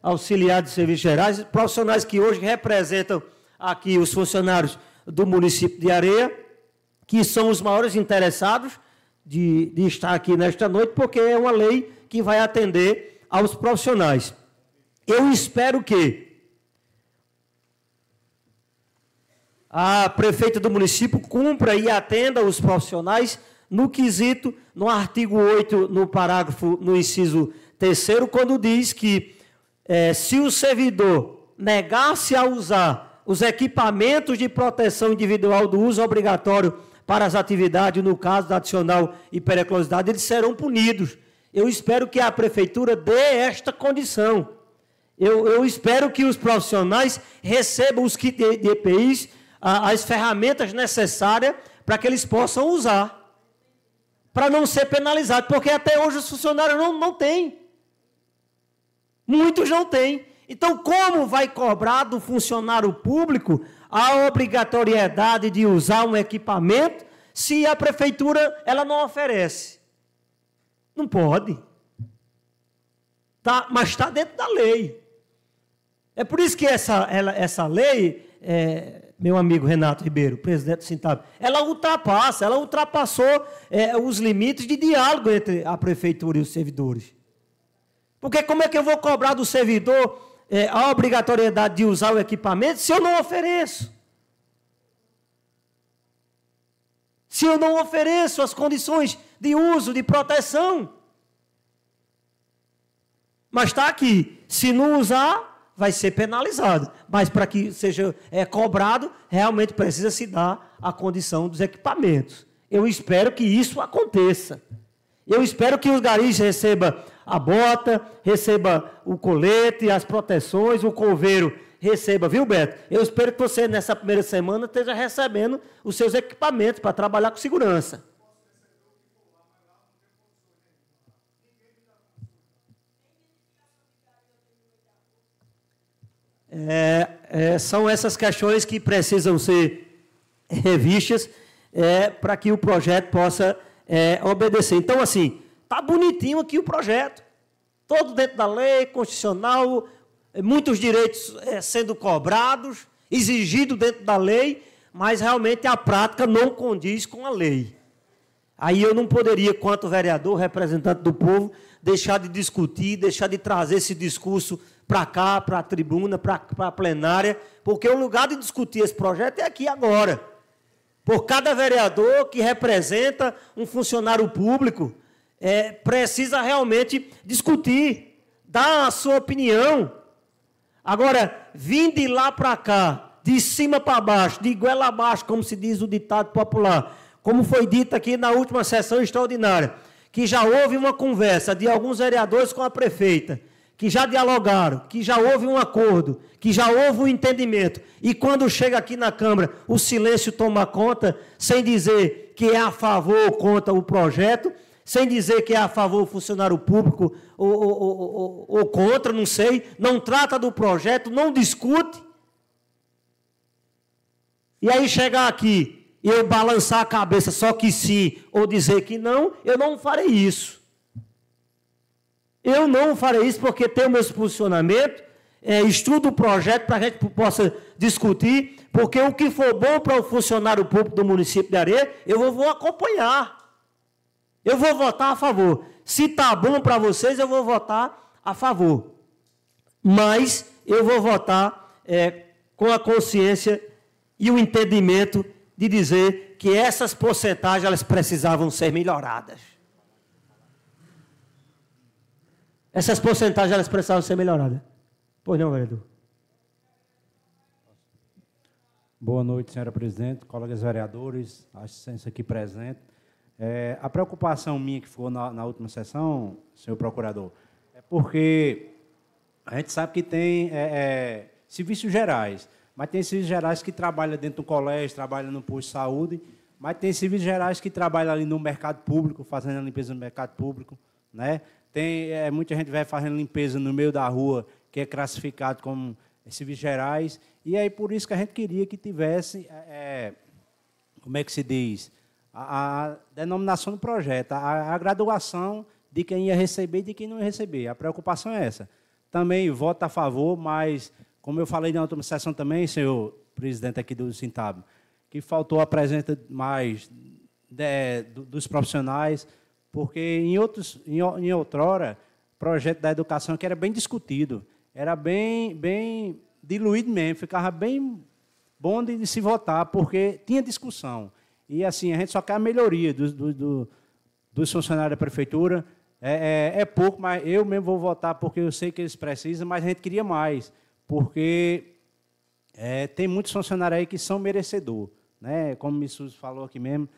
auxiliar de serviços gerais, profissionais que hoje representam aqui os funcionários do município de Areia, que são os maiores interessados de estar aqui nesta noite, porque é uma lei que vai atender aos profissionais. Eu espero que a prefeita do município cumpra e atenda os profissionais no quesito, no artigo 8, no parágrafo, no inciso 3º, quando diz que se o servidor negar-se a usar os equipamentos de proteção individual do uso obrigatório para as atividades, no caso da adicional e periculosidade, eles serão punidos. Eu espero que a prefeitura dê esta condição. Eu espero que os profissionais recebam os kits de EPIs, as ferramentas necessárias para que eles possam usar, para não ser penalizados, porque até hoje os funcionários não têm. Muitos não têm. Então, como vai cobrar do funcionário público a obrigatoriedade de usar um equipamento se a prefeitura ela não oferece? Não pode. Mas está dentro da lei. É por isso que essa lei, meu amigo Renato Ribeiro, presidente do Sintab, ela ultrapassou os limites de diálogo entre a prefeitura e os servidores. Porque como é que eu vou cobrar do servidor a obrigatoriedade de usar o equipamento se eu não ofereço? Se eu não ofereço as condições de uso, de proteção? Mas está aqui, se não usar, vai ser penalizado. Mas para que seja cobrado, realmente precisa se dar a condição dos equipamentos. Eu espero que isso aconteça. Eu espero que os garis recebam a bota, receba o colete, as proteções, o coveiro receba, viu, Beto? Eu espero que você, nessa primeira semana, esteja recebendo os seus equipamentos para trabalhar com segurança. São essas questões que precisam ser revistas para que o projeto possa obedecer. Então, assim, está bonitinho aqui o projeto, todo dentro da lei, constitucional, muitos direitos sendo cobrados, exigidos dentro da lei, mas realmente a prática não condiz com a lei. Aí eu não poderia, quanto vereador, representante do povo, deixar de discutir, deixar de trazer esse discurso para cá, para a tribuna, para a plenária, porque o lugar de discutir esse projeto é aqui agora. Por cada vereador que representa um funcionário público, precisa realmente discutir, dar a sua opinião. Agora, vir de lá para cá, de cima para baixo, de goela abaixo, como se diz o ditado popular, como foi dito aqui na última sessão extraordinária, que já houve uma conversa de alguns vereadores com a prefeita, que já dialogaram, que já houve um acordo, que já houve um entendimento, e quando chega aqui na Câmara, o silêncio toma conta, sem dizer que é a favor ou contra o projeto, sem dizer que é a favor do funcionário público ou contra, não sei, não trata do projeto, não discute. E aí chegar aqui e eu balançar a cabeça só que sim, ou dizer que não, eu não farei isso. Eu não farei isso porque tenho meus posicionamentos, estudo o projeto para que a gente possa discutir, porque o que for bom para o funcionário público do município de Areia, eu vou acompanhar. Eu vou votar a favor. Se está bom para vocês, eu vou votar a favor. Mas eu vou votar com a consciência e o entendimento de dizer que essas porcentagens elas precisavam ser melhoradas. Essas porcentagens elas precisavam ser melhoradas. Pois não, vereador? Boa noite, senhora presidente, colegas vereadores, assistência aqui presente. A preocupação minha que ficou na última sessão, senhor procurador, é porque a gente sabe que tem serviços gerais, mas tem serviços gerais que trabalham dentro do colégio, trabalham no posto de saúde, mas tem serviços gerais que trabalham ali no mercado público, fazendo a limpeza no mercado público, né? Tem muita gente vai fazendo limpeza no meio da rua, que é classificado como serviços gerais, e aí por isso que a gente queria que tivesse, como é que se diz, a denominação do projeto, a graduação de quem ia receber e de quem não ia receber. A preocupação é essa. Também voto a favor, mas, como eu falei na outra sessão também, senhor presidente aqui do Sintab, que faltou a presença mais dos profissionais, porque em outrora, o projeto da educação que era bem discutido, era bem diluído mesmo, ficava bem bom de se votar, porque tinha discussão. E, assim, a gente só quer a melhoria dos funcionários da prefeitura. É pouco, mas eu mesmo vou votar porque eu sei que eles precisam, mas a gente queria mais, porque tem muitos funcionários aí que são merecedores, né? Como o Missus falou aqui mesmo,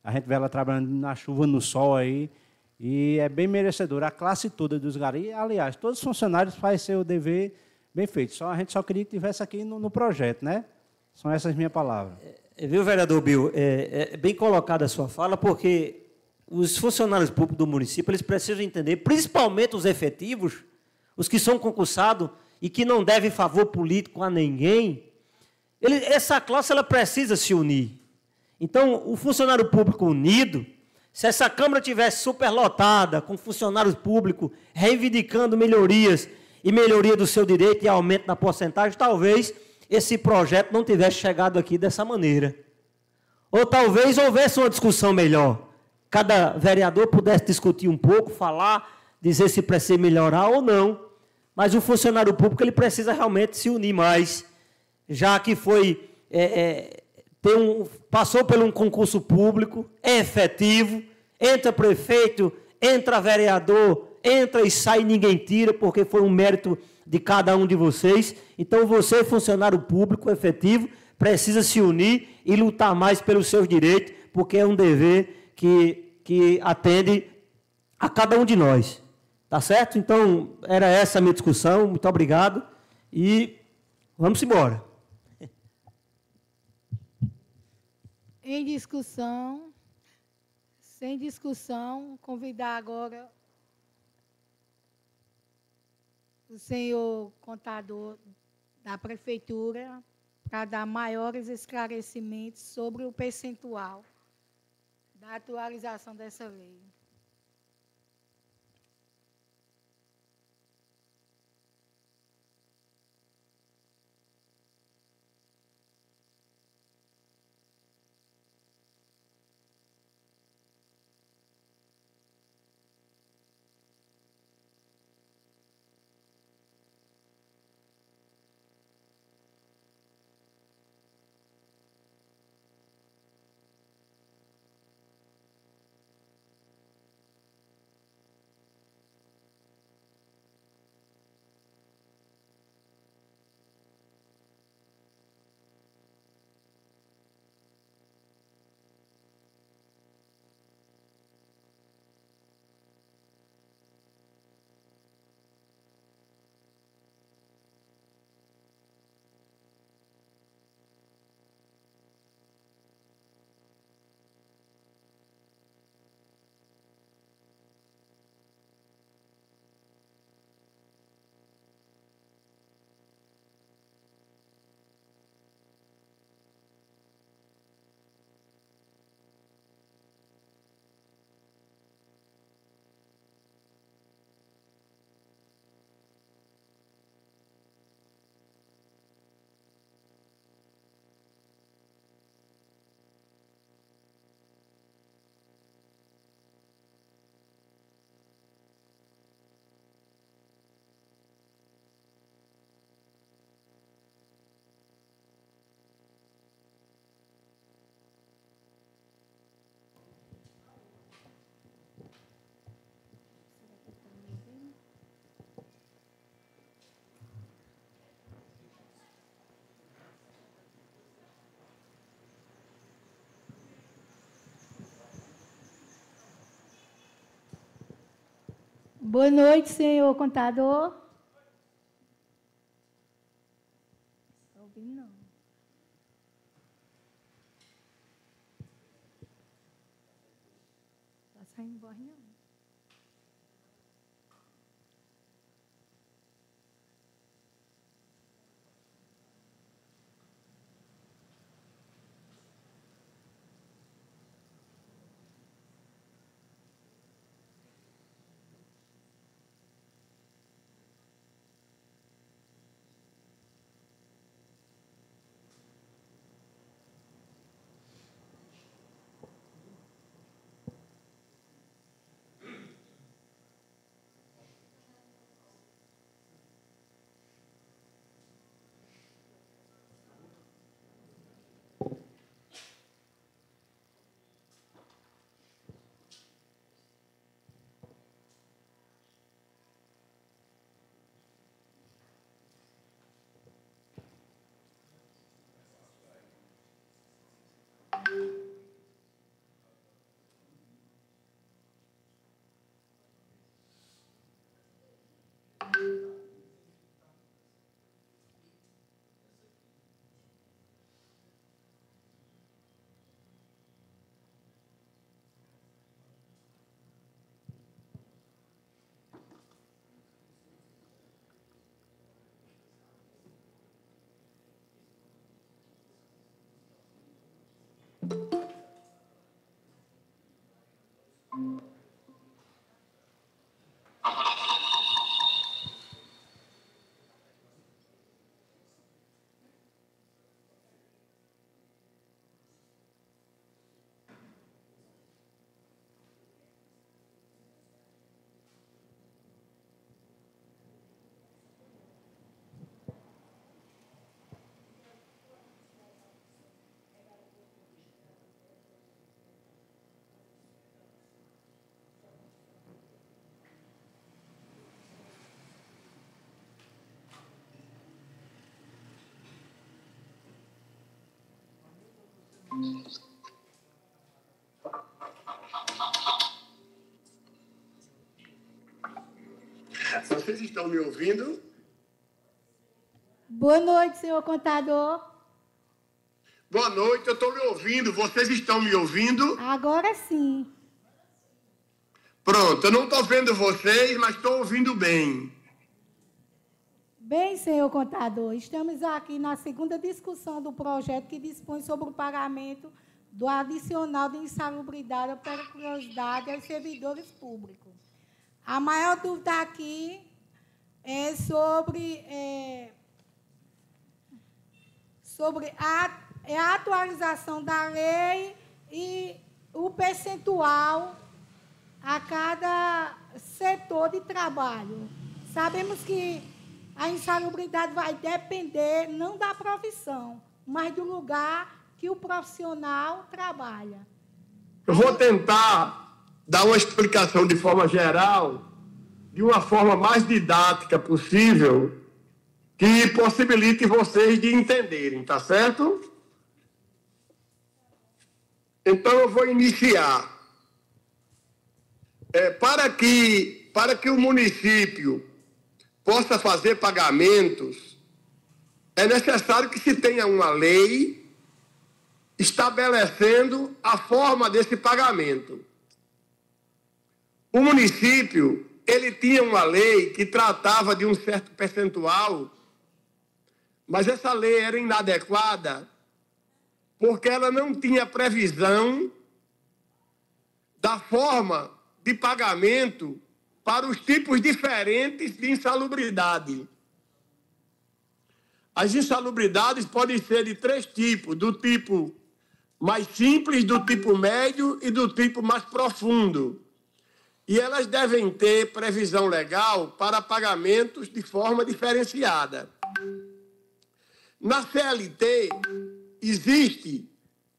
a gente vê ela trabalhando na chuva, no sol aí, e é bem merecedor. A classe toda dos garis, aliás, todos os funcionários fazem seu dever bem feito. A gente só queria que tivesse aqui no projeto, né? São essas minhas palavras. Viu, vereador Bill? É bem colocada a sua fala, porque os funcionários públicos do município eles precisam entender, principalmente os efetivos, os que são concursados e que não devem favor político a ninguém, essa classe ela precisa se unir. Então, o funcionário público unido, se essa Câmara tivesse superlotada, com funcionários públicos reivindicando melhorias e melhoria do seu direito e aumento na porcentagem, talvez esse projeto não tivesse chegado aqui dessa maneira. Ou talvez houvesse uma discussão melhor. Cada vereador pudesse discutir um pouco, falar, dizer se precisa melhorar ou não. Mas o funcionário público ele precisa realmente se unir mais, já que foi... passou por um concurso público, é efetivo, entra prefeito, entra vereador, entra e sai, ninguém tira, porque foi um mérito de cada um de vocês. Então, você, funcionário público efetivo, precisa se unir e lutar mais pelos seus direitos, porque é um dever que atende a cada um de nós. Tá certo? Então, era essa a minha discussão. Muito obrigado. E vamos embora. Em discussão, sem discussão, convidar agora o senhor contador da prefeitura para dar maiores esclarecimentos sobre o percentual da atualização dessa lei. Boa noite, senhor contador. Não ouvi, não. Está saindo voz, não. Vocês estão me ouvindo? Boa noite, senhor contador. Boa noite, eu estou me ouvindo. Vocês estão me ouvindo? Agora sim. Pronto, eu não estou vendo vocês, mas estou ouvindo bem. Bem, senhor contador, estamos aqui na segunda discussão do projeto que dispõe sobre o pagamento do adicional de insalubridade ou periculosidade aos servidores públicos. A maior dúvida aqui é sobre a atualização da lei e o percentual a cada setor de trabalho. Sabemos que a insalubridade vai depender não da profissão, mas do lugar que o profissional trabalha. Eu vou tentar dar uma explicação de forma geral, de uma forma mais didática possível, que possibilite vocês de entenderem, tá certo? Então, eu vou iniciar. Para que o município possa fazer pagamentos, é necessário que se tenha uma lei estabelecendo a forma desse pagamento. O município, ele tinha uma lei que tratava de um certo percentual, mas essa lei era inadequada porque ela não tinha previsão da forma de pagamento para os tipos diferentes de insalubridade. As insalubridades podem ser de 3 tipos, do tipo mais simples, do tipo médio e do tipo mais profundo. E elas devem ter previsão legal para pagamentos de forma diferenciada. Na CLT, existe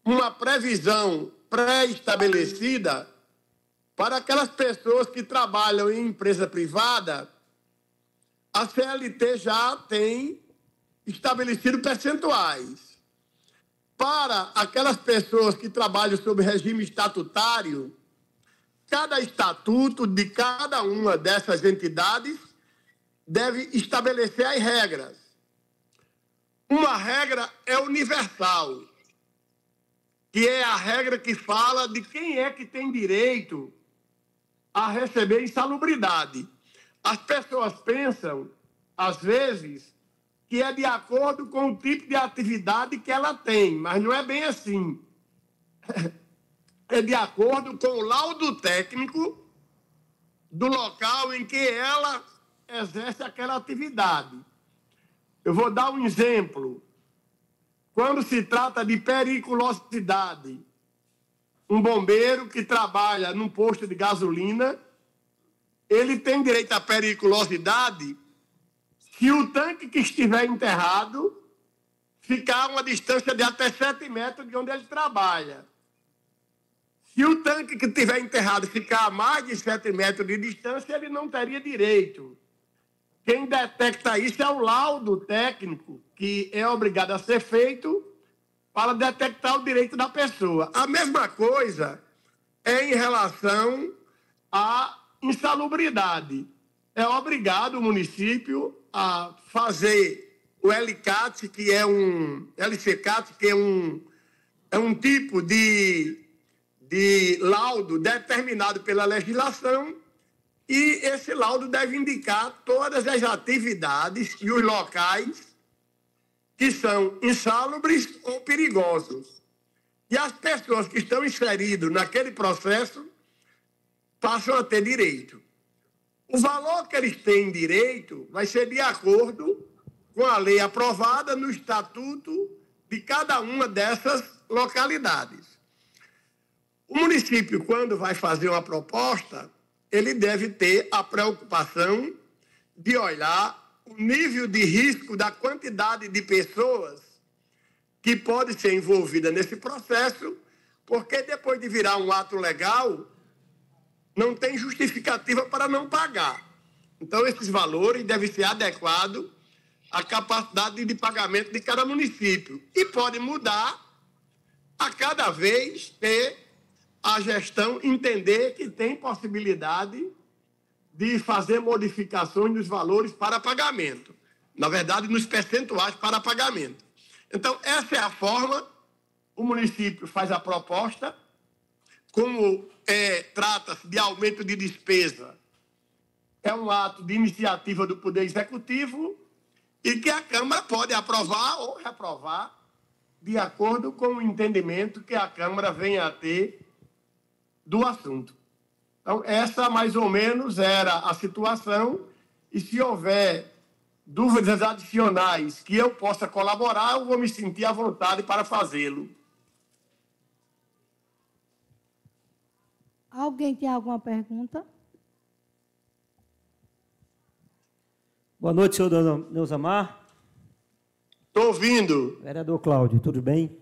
uma previsão pré-estabelecida para aquelas pessoas que trabalham em empresa privada. A CLT já tem estabelecido percentuais. Para aquelas pessoas que trabalham sob regime estatutário, cada estatuto de cada uma dessas entidades deve estabelecer as regras. Uma regra é universal, que é a regra que fala de quem é que tem direito a receber insalubridade. As pessoas pensam, às vezes, que é de acordo com o tipo de atividade que ela tem, mas não é bem assim. É de acordo com o laudo técnico do local em que ela exerce aquela atividade. Eu vou dar um exemplo. Quando se trata de periculosidade, um bombeiro que trabalha num posto de gasolina, ele tem direito à periculosidade se o tanque que estiver enterrado ficar a uma distância de até 7 metros de onde ele trabalha. Se o tanque que estiver enterrado ficar a mais de 7 metros de distância, ele não teria direito. Quem detecta isso é o laudo técnico, que é obrigado a ser feito para detectar o direito da pessoa. A mesma coisa é em relação à insalubridade. É obrigado o município a fazer o LCAT, que é um LCCAT, que é um tipo de laudo determinado pela legislação, e esse laudo deve indicar todas as atividades e os locais que são insalubres ou perigosos. E as pessoas que estão inseridas naquele processo passam a ter direito. O valor que eles têm direito vai ser de acordo com a lei aprovada no estatuto de cada uma dessas localidades. O município, quando vai fazer uma proposta, ele deve ter a preocupação de olhar o nível de risco da quantidade de pessoas que pode ser envolvida nesse processo, porque depois de virar um ato legal, não tem justificativa para não pagar. Então, esses valores devem ser adequados à capacidade de pagamento de cada município. E pode mudar a cada vez ter a gestão entender que tem possibilidade de fazer modificações nos valores para pagamento. Na verdade, nos percentuais para pagamento. Então, essa é a forma. O município faz a proposta. Como trata-se de aumento de despesa, é um ato de iniciativa do Poder Executivo e que a Câmara pode aprovar ou reprovar de acordo com o entendimento que a Câmara venha a ter do assunto. Então, essa mais ou menos era a situação, e se houver dúvidas adicionais que eu possa colaborar, eu vou me sentir à vontade para fazê-lo. Alguém tem alguma pergunta? Boa noite, senhor Neusamar. Estou ouvindo. Vereador Cláudio, tudo bem?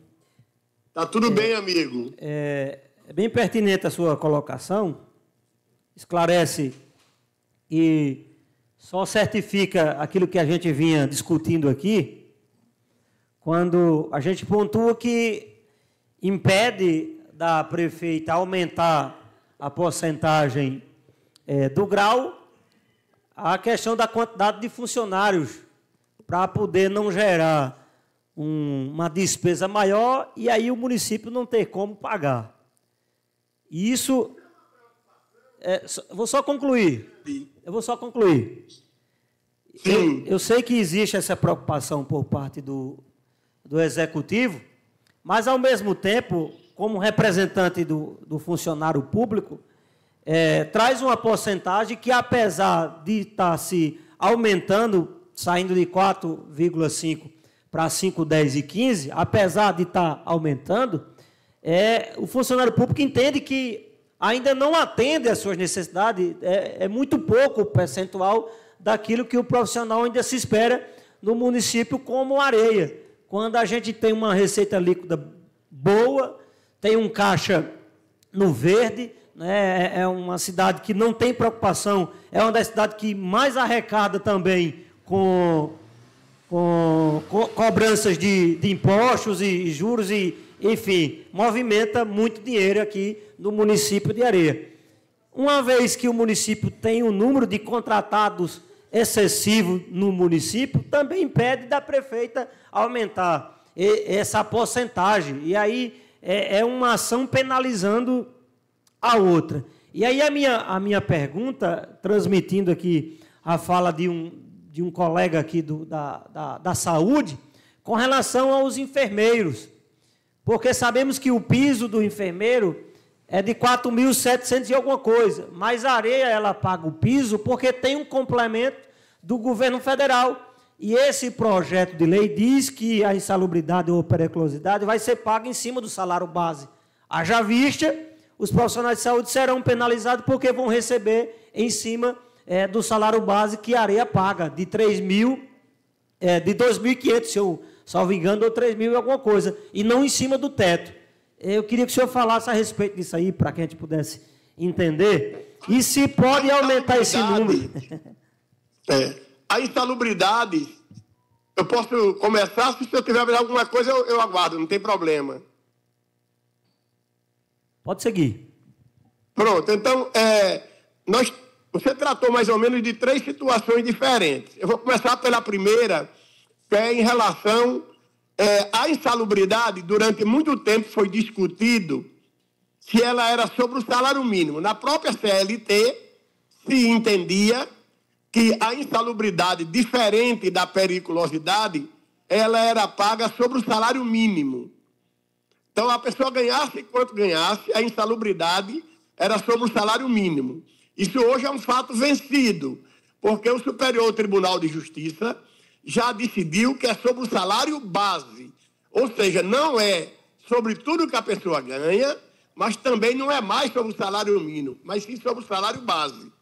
Está tudo bem, amigo. É bem pertinente a sua colocação, esclarece e só certifica aquilo que a gente vinha discutindo aqui, quando a gente pontua que impede da prefeita aumentar a porcentagem do grau, a questão da quantidade de funcionários, para poder não gerar uma despesa maior e aí o município não ter como pagar. E isso... eu vou só concluir. Eu sei que existe essa preocupação por parte do Executivo, mas, ao mesmo tempo, como representante do funcionário público, traz uma porcentagem que, apesar de estar se aumentando, saindo de 4,5 para 5, 10 e 15, apesar de estar aumentando, o funcionário público entende que ainda não atende às suas necessidades, é muito pouco o percentual daquilo que o profissional ainda se espera no município como Areia. Quando a gente tem uma receita líquida boa, tem um caixa no verde, né? É uma cidade que não tem preocupação, é uma das cidades que mais arrecada também com cobranças de impostos e juros, e, enfim, movimenta muito dinheiro aqui no município de Areia. uma vez que o município tem um número de contratados excessivo no município, também impede da prefeita aumentar essa porcentagem. E aí é uma ação penalizando a outra. E aí a minha pergunta, transmitindo aqui a fala de um colega aqui da saúde, com relação aos enfermeiros. Porque sabemos que o piso do enfermeiro é de 4.700 e alguma coisa, mas a Areia ela paga o piso porque tem um complemento do governo federal. E esse projeto de lei diz que a insalubridade ou periculosidade vai ser paga em cima do salário base. Haja vista, os profissionais de saúde serão penalizados porque vão receber em cima do salário base que a Areia paga, de 2.500, se eu salvo engano, ou 3.000 e alguma coisa, e não em cima do teto. Eu queria que o senhor falasse a respeito disso aí, para que a gente pudesse entender. E se pode aumentar esse número. A insalubridade, eu posso começar, se eu tiver alguma coisa, eu aguardo, não tem problema. Pode seguir. Pronto, então, você tratou mais ou menos de 3 situações diferentes. Eu vou começar pela primeira, que é em relação à insalubridade. Durante muito tempo foi discutido se ela era sobre o salário mínimo. Na própria CLT se entendia que a insalubridade, diferente da periculosidade, ela era paga sobre o salário mínimo. Então, a pessoa ganhasse quanto ganhasse, a insalubridade era sobre o salário mínimo. Isso hoje é um fato vencido, porque o Superior Tribunal de Justiça já decidiu que é sobre o salário base. Ou seja, não é sobre tudo que a pessoa ganha, mas também não é mais sobre o salário mínimo, mas sim sobre o salário base.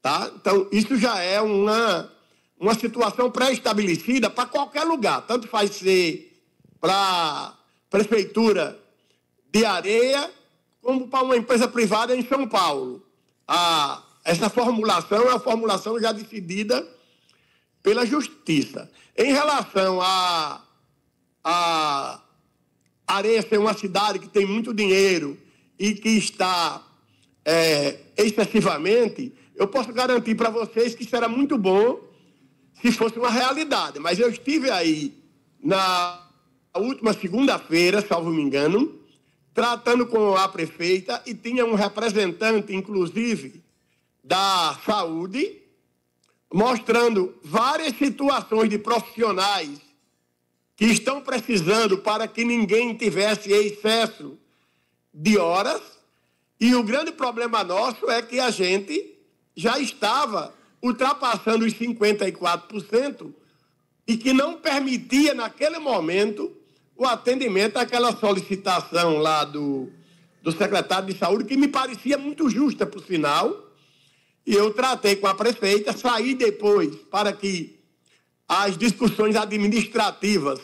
Tá? Então, isso já é uma situação pré-estabelecida para qualquer lugar. Tanto faz ser para a Prefeitura de Areia, como para uma empresa privada em São Paulo. Essa formulação é uma formulação já decidida pela Justiça. Em relação a Areia ser uma cidade que tem muito dinheiro e que está excessivamente, eu posso garantir para vocês que será muito bom se fosse uma realidade. Mas eu estive aí na última segunda-feira, salvo me engano, tratando com a prefeita, e tinha um representante, inclusive, da saúde, mostrando várias situações de profissionais que estão precisando para que ninguém tivesse excesso de horas. E o grande problema nosso é que a gente já estava ultrapassando os 54% e que não permitia, naquele momento, o atendimento àquela solicitação lá do secretário de saúde, que me parecia muito justa, por sinal. E eu tratei com a prefeita, saí depois para que as discussões administrativas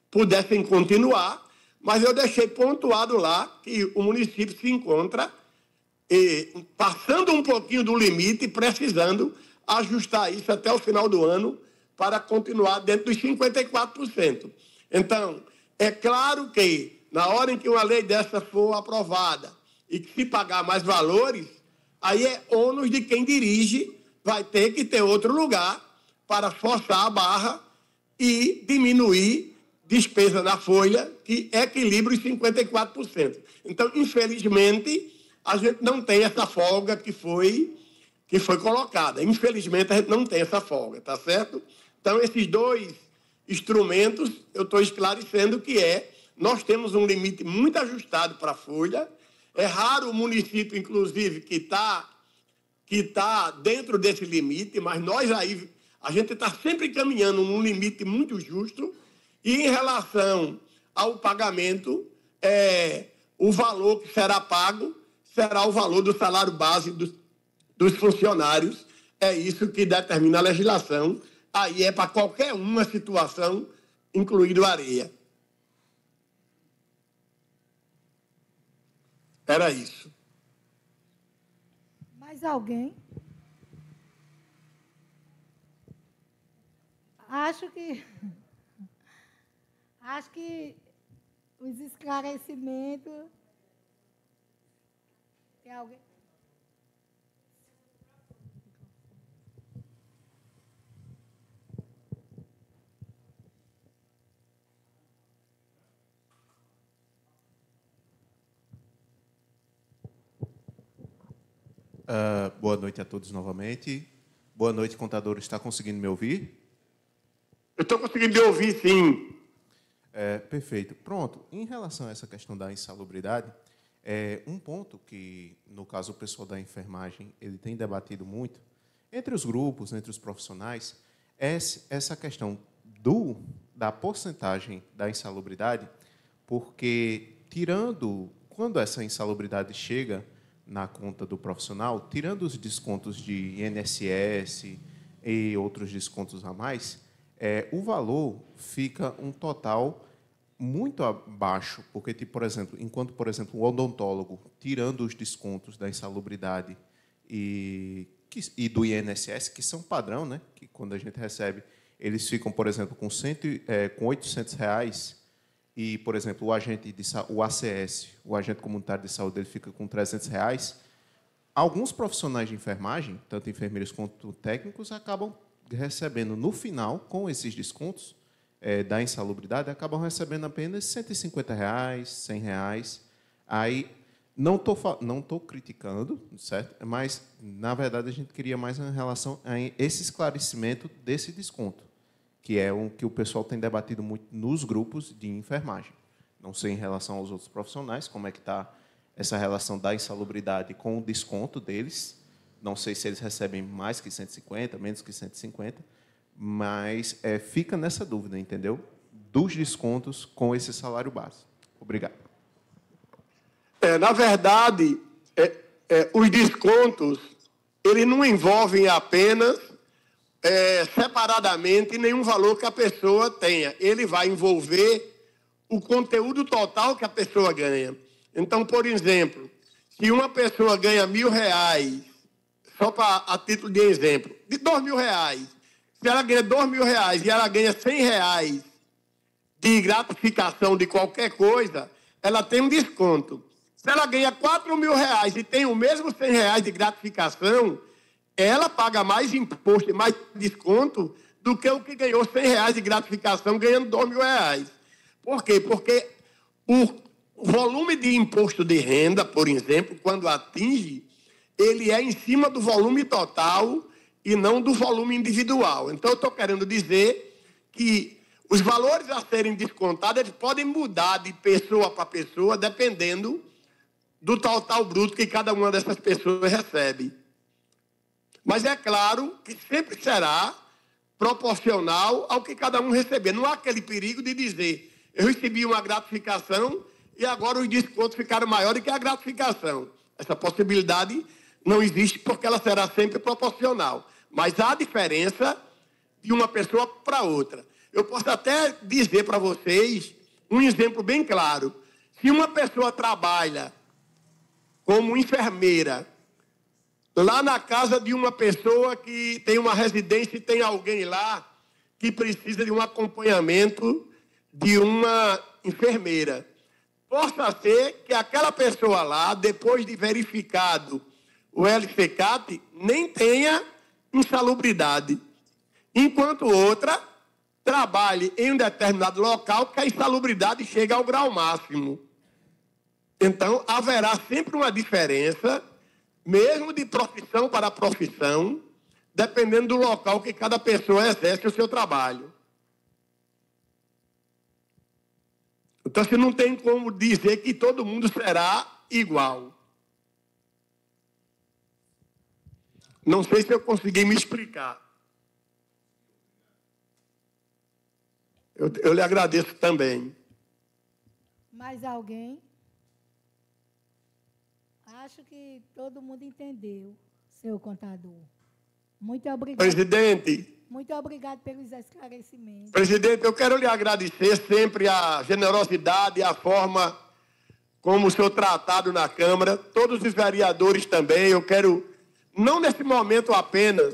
pudessem continuar, mas eu deixei pontuado lá que o município se encontra passando um pouquinho do limite e precisando ajustar isso até o final do ano para continuar dentro dos 54%. Então, é claro que, na hora em que uma lei dessa for aprovada e que se pagar mais valores, aí é ônus de quem dirige, vai ter que ter outro lugar para forçar a barra e diminuir despesa na folha, que equilibra os 54%. Então, infelizmente, a gente não tem essa folga que foi colocada. Infelizmente, a gente não tem essa folga, tá certo? Então, esses 2 instrumentos, eu estou esclarecendo que nós temos um limite muito ajustado para a folha. É raro o município, inclusive, que tá dentro desse limite, mas nós aí, a gente está sempre caminhando num limite muito justo. E em relação ao pagamento, o valor que será pago será o valor do salário base dos funcionários. É isso que determina a legislação. Aí é para qualquer uma situação, incluído a Areia. Era isso. Mais alguém? Acho que os esclarecimentos... Tem alguém? Boa noite a todos novamente. Boa noite, contador. Está conseguindo me ouvir? Eu estou conseguindo me ouvir, sim. Perfeito. Pronto. Em relação a essa questão da insalubridade, um ponto que, no caso, o pessoal da enfermagem ele tem debatido muito, entre os grupos, entre os profissionais, é essa questão da porcentagem da insalubridade, porque, quando essa insalubridade chega na conta do profissional, tirando os descontos de INSS e outros descontos a mais, o valor fica um total muito abaixo, porque, por exemplo, o odontólogo, tirando os descontos da insalubridade e do INSS, que são padrão, né? Que quando a gente recebe, eles ficam, por exemplo, com R$800, e, por exemplo, o ACS, o agente comunitário de saúde, ele fica com R$300. Alguns profissionais de enfermagem, tanto enfermeiros quanto técnicos, acabam recebendo, no final, com esses descontos da insalubridade, acabam recebendo apenas R$150, R$100. Aí, não estou criticando, certo? Mas, na verdade, a gente queria mais em relação a esse esclarecimento desse desconto, que é o que o pessoal tem debatido muito nos grupos de enfermagem. Não sei em relação aos outros profissionais, como é que está essa relação da insalubridade com o desconto deles. Não sei se eles recebem mais que 150, menos que 150, mas fica nessa dúvida, entendeu? Dos descontos com esse salário base. Obrigado. Na verdade, os descontos eles não envolvem apenas separadamente nenhum valor que a pessoa tenha. Ele vai envolver o conteúdo total que a pessoa ganha. Então, por exemplo, se uma pessoa ganha R$1.000, só a título de exemplo, de R$2.000, se ela ganha R$2.000 e ela ganha R$100 de gratificação de qualquer coisa, ela tem um desconto. Se ela ganha R$4.000 e tem o mesmo R$100 de gratificação, ela paga mais imposto e mais desconto do que o que ganhou R$100 de gratificação ganhando R$2.000. Por quê? Porque o volume de imposto de renda, por exemplo, quando atinge, ele é em cima do volume total e não do volume individual. Então, eu estou querendo dizer que os valores a serem descontados eles podem mudar de pessoa para pessoa, dependendo do total bruto que cada uma dessas pessoas recebe. Mas é claro que sempre será proporcional ao que cada um receber. Não há aquele perigo de dizer, eu recebi uma gratificação e agora os descontos ficaram maiores que a gratificação. Essa possibilidade não existe porque ela será sempre proporcional. Mas há diferença de uma pessoa para outra. Eu posso até dizer para vocês um exemplo bem claro. Se uma pessoa trabalha como enfermeira lá na casa de uma pessoa que tem uma residência e tem alguém lá que precisa de um acompanhamento de uma enfermeira, possa ser que aquela pessoa lá, depois de verificado o LCCAT, nem tenha insalubridade, enquanto outra trabalhe em um determinado local que a insalubridade chega ao grau máximo. Então, haverá sempre uma diferença, mesmo de profissão para profissão, dependendo do local que cada pessoa exerce o seu trabalho. Então, você não tem como dizer que todo mundo será igual. Não sei se eu consegui me explicar. Eu lhe agradeço também. Mais alguém? Acho que todo mundo entendeu, seu contador. Muito obrigado. Presidente. Muito obrigado pelos esclarecimentos. Presidente, eu quero lhe agradecer sempre a generosidade e a forma como o senhor tratado na Câmara. Todos os vereadores também. Eu quero, não nesse momento apenas,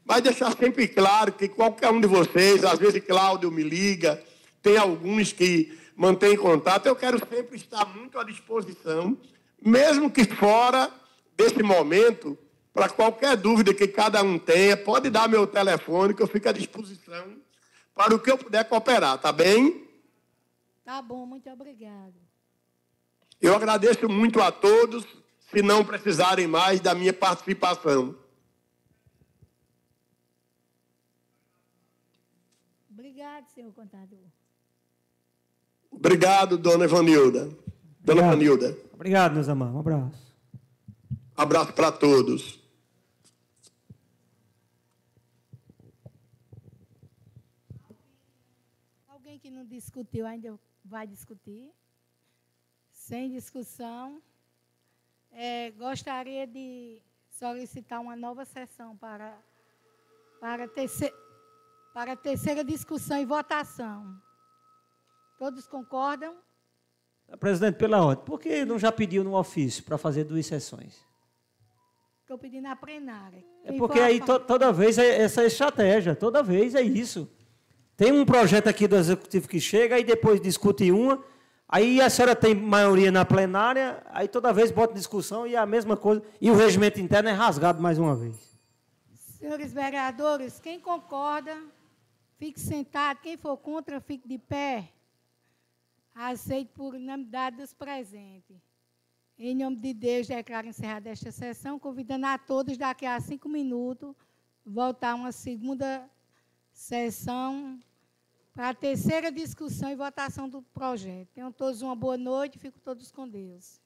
mas deixar sempre claro que qualquer um de vocês, às vezes Cláudio me liga, tem alguns que mantêm contato, eu quero sempre estar muito à disposição, mesmo que fora desse momento, para qualquer dúvida que cada um tenha, pode dar meu telefone, que eu fico à disposição para o que eu puder cooperar, tá bem? Tá bom, muito obrigado. Eu agradeço muito a todos, se não precisarem mais da minha participação. Obrigado, senhor contador. Obrigado, dona Evanilda. Dona Vanilda. Obrigado, meus amados. Um abraço. Abraço para todos. Alguém que não discutiu ainda vai discutir? Sem discussão. Gostaria de solicitar uma nova sessão para a terceira discussão e votação. Todos concordam? Presidente, pela ordem, por que não já pediu no ofício para fazer 2 sessões? Estou pedindo a plenária. É porque aí toda vez é essa estratégia, toda vez é isso. Tem um projeto aqui do Executivo que chega, aí depois discute uma, aí a senhora tem maioria na plenária, aí toda vez bota discussão e é a mesma coisa, e o regimento interno é rasgado mais uma vez. Senhores vereadores, quem concorda, fique sentado, quem for contra, fique de pé. Aceito por unanimidade dos presentes. Em nome de Deus, declaro encerrada esta sessão, convidando a todos, daqui a 5 minutos, voltar uma segunda sessão para a terceira discussão e votação do projeto. Tenham todos uma boa noite, fiquem todos com Deus.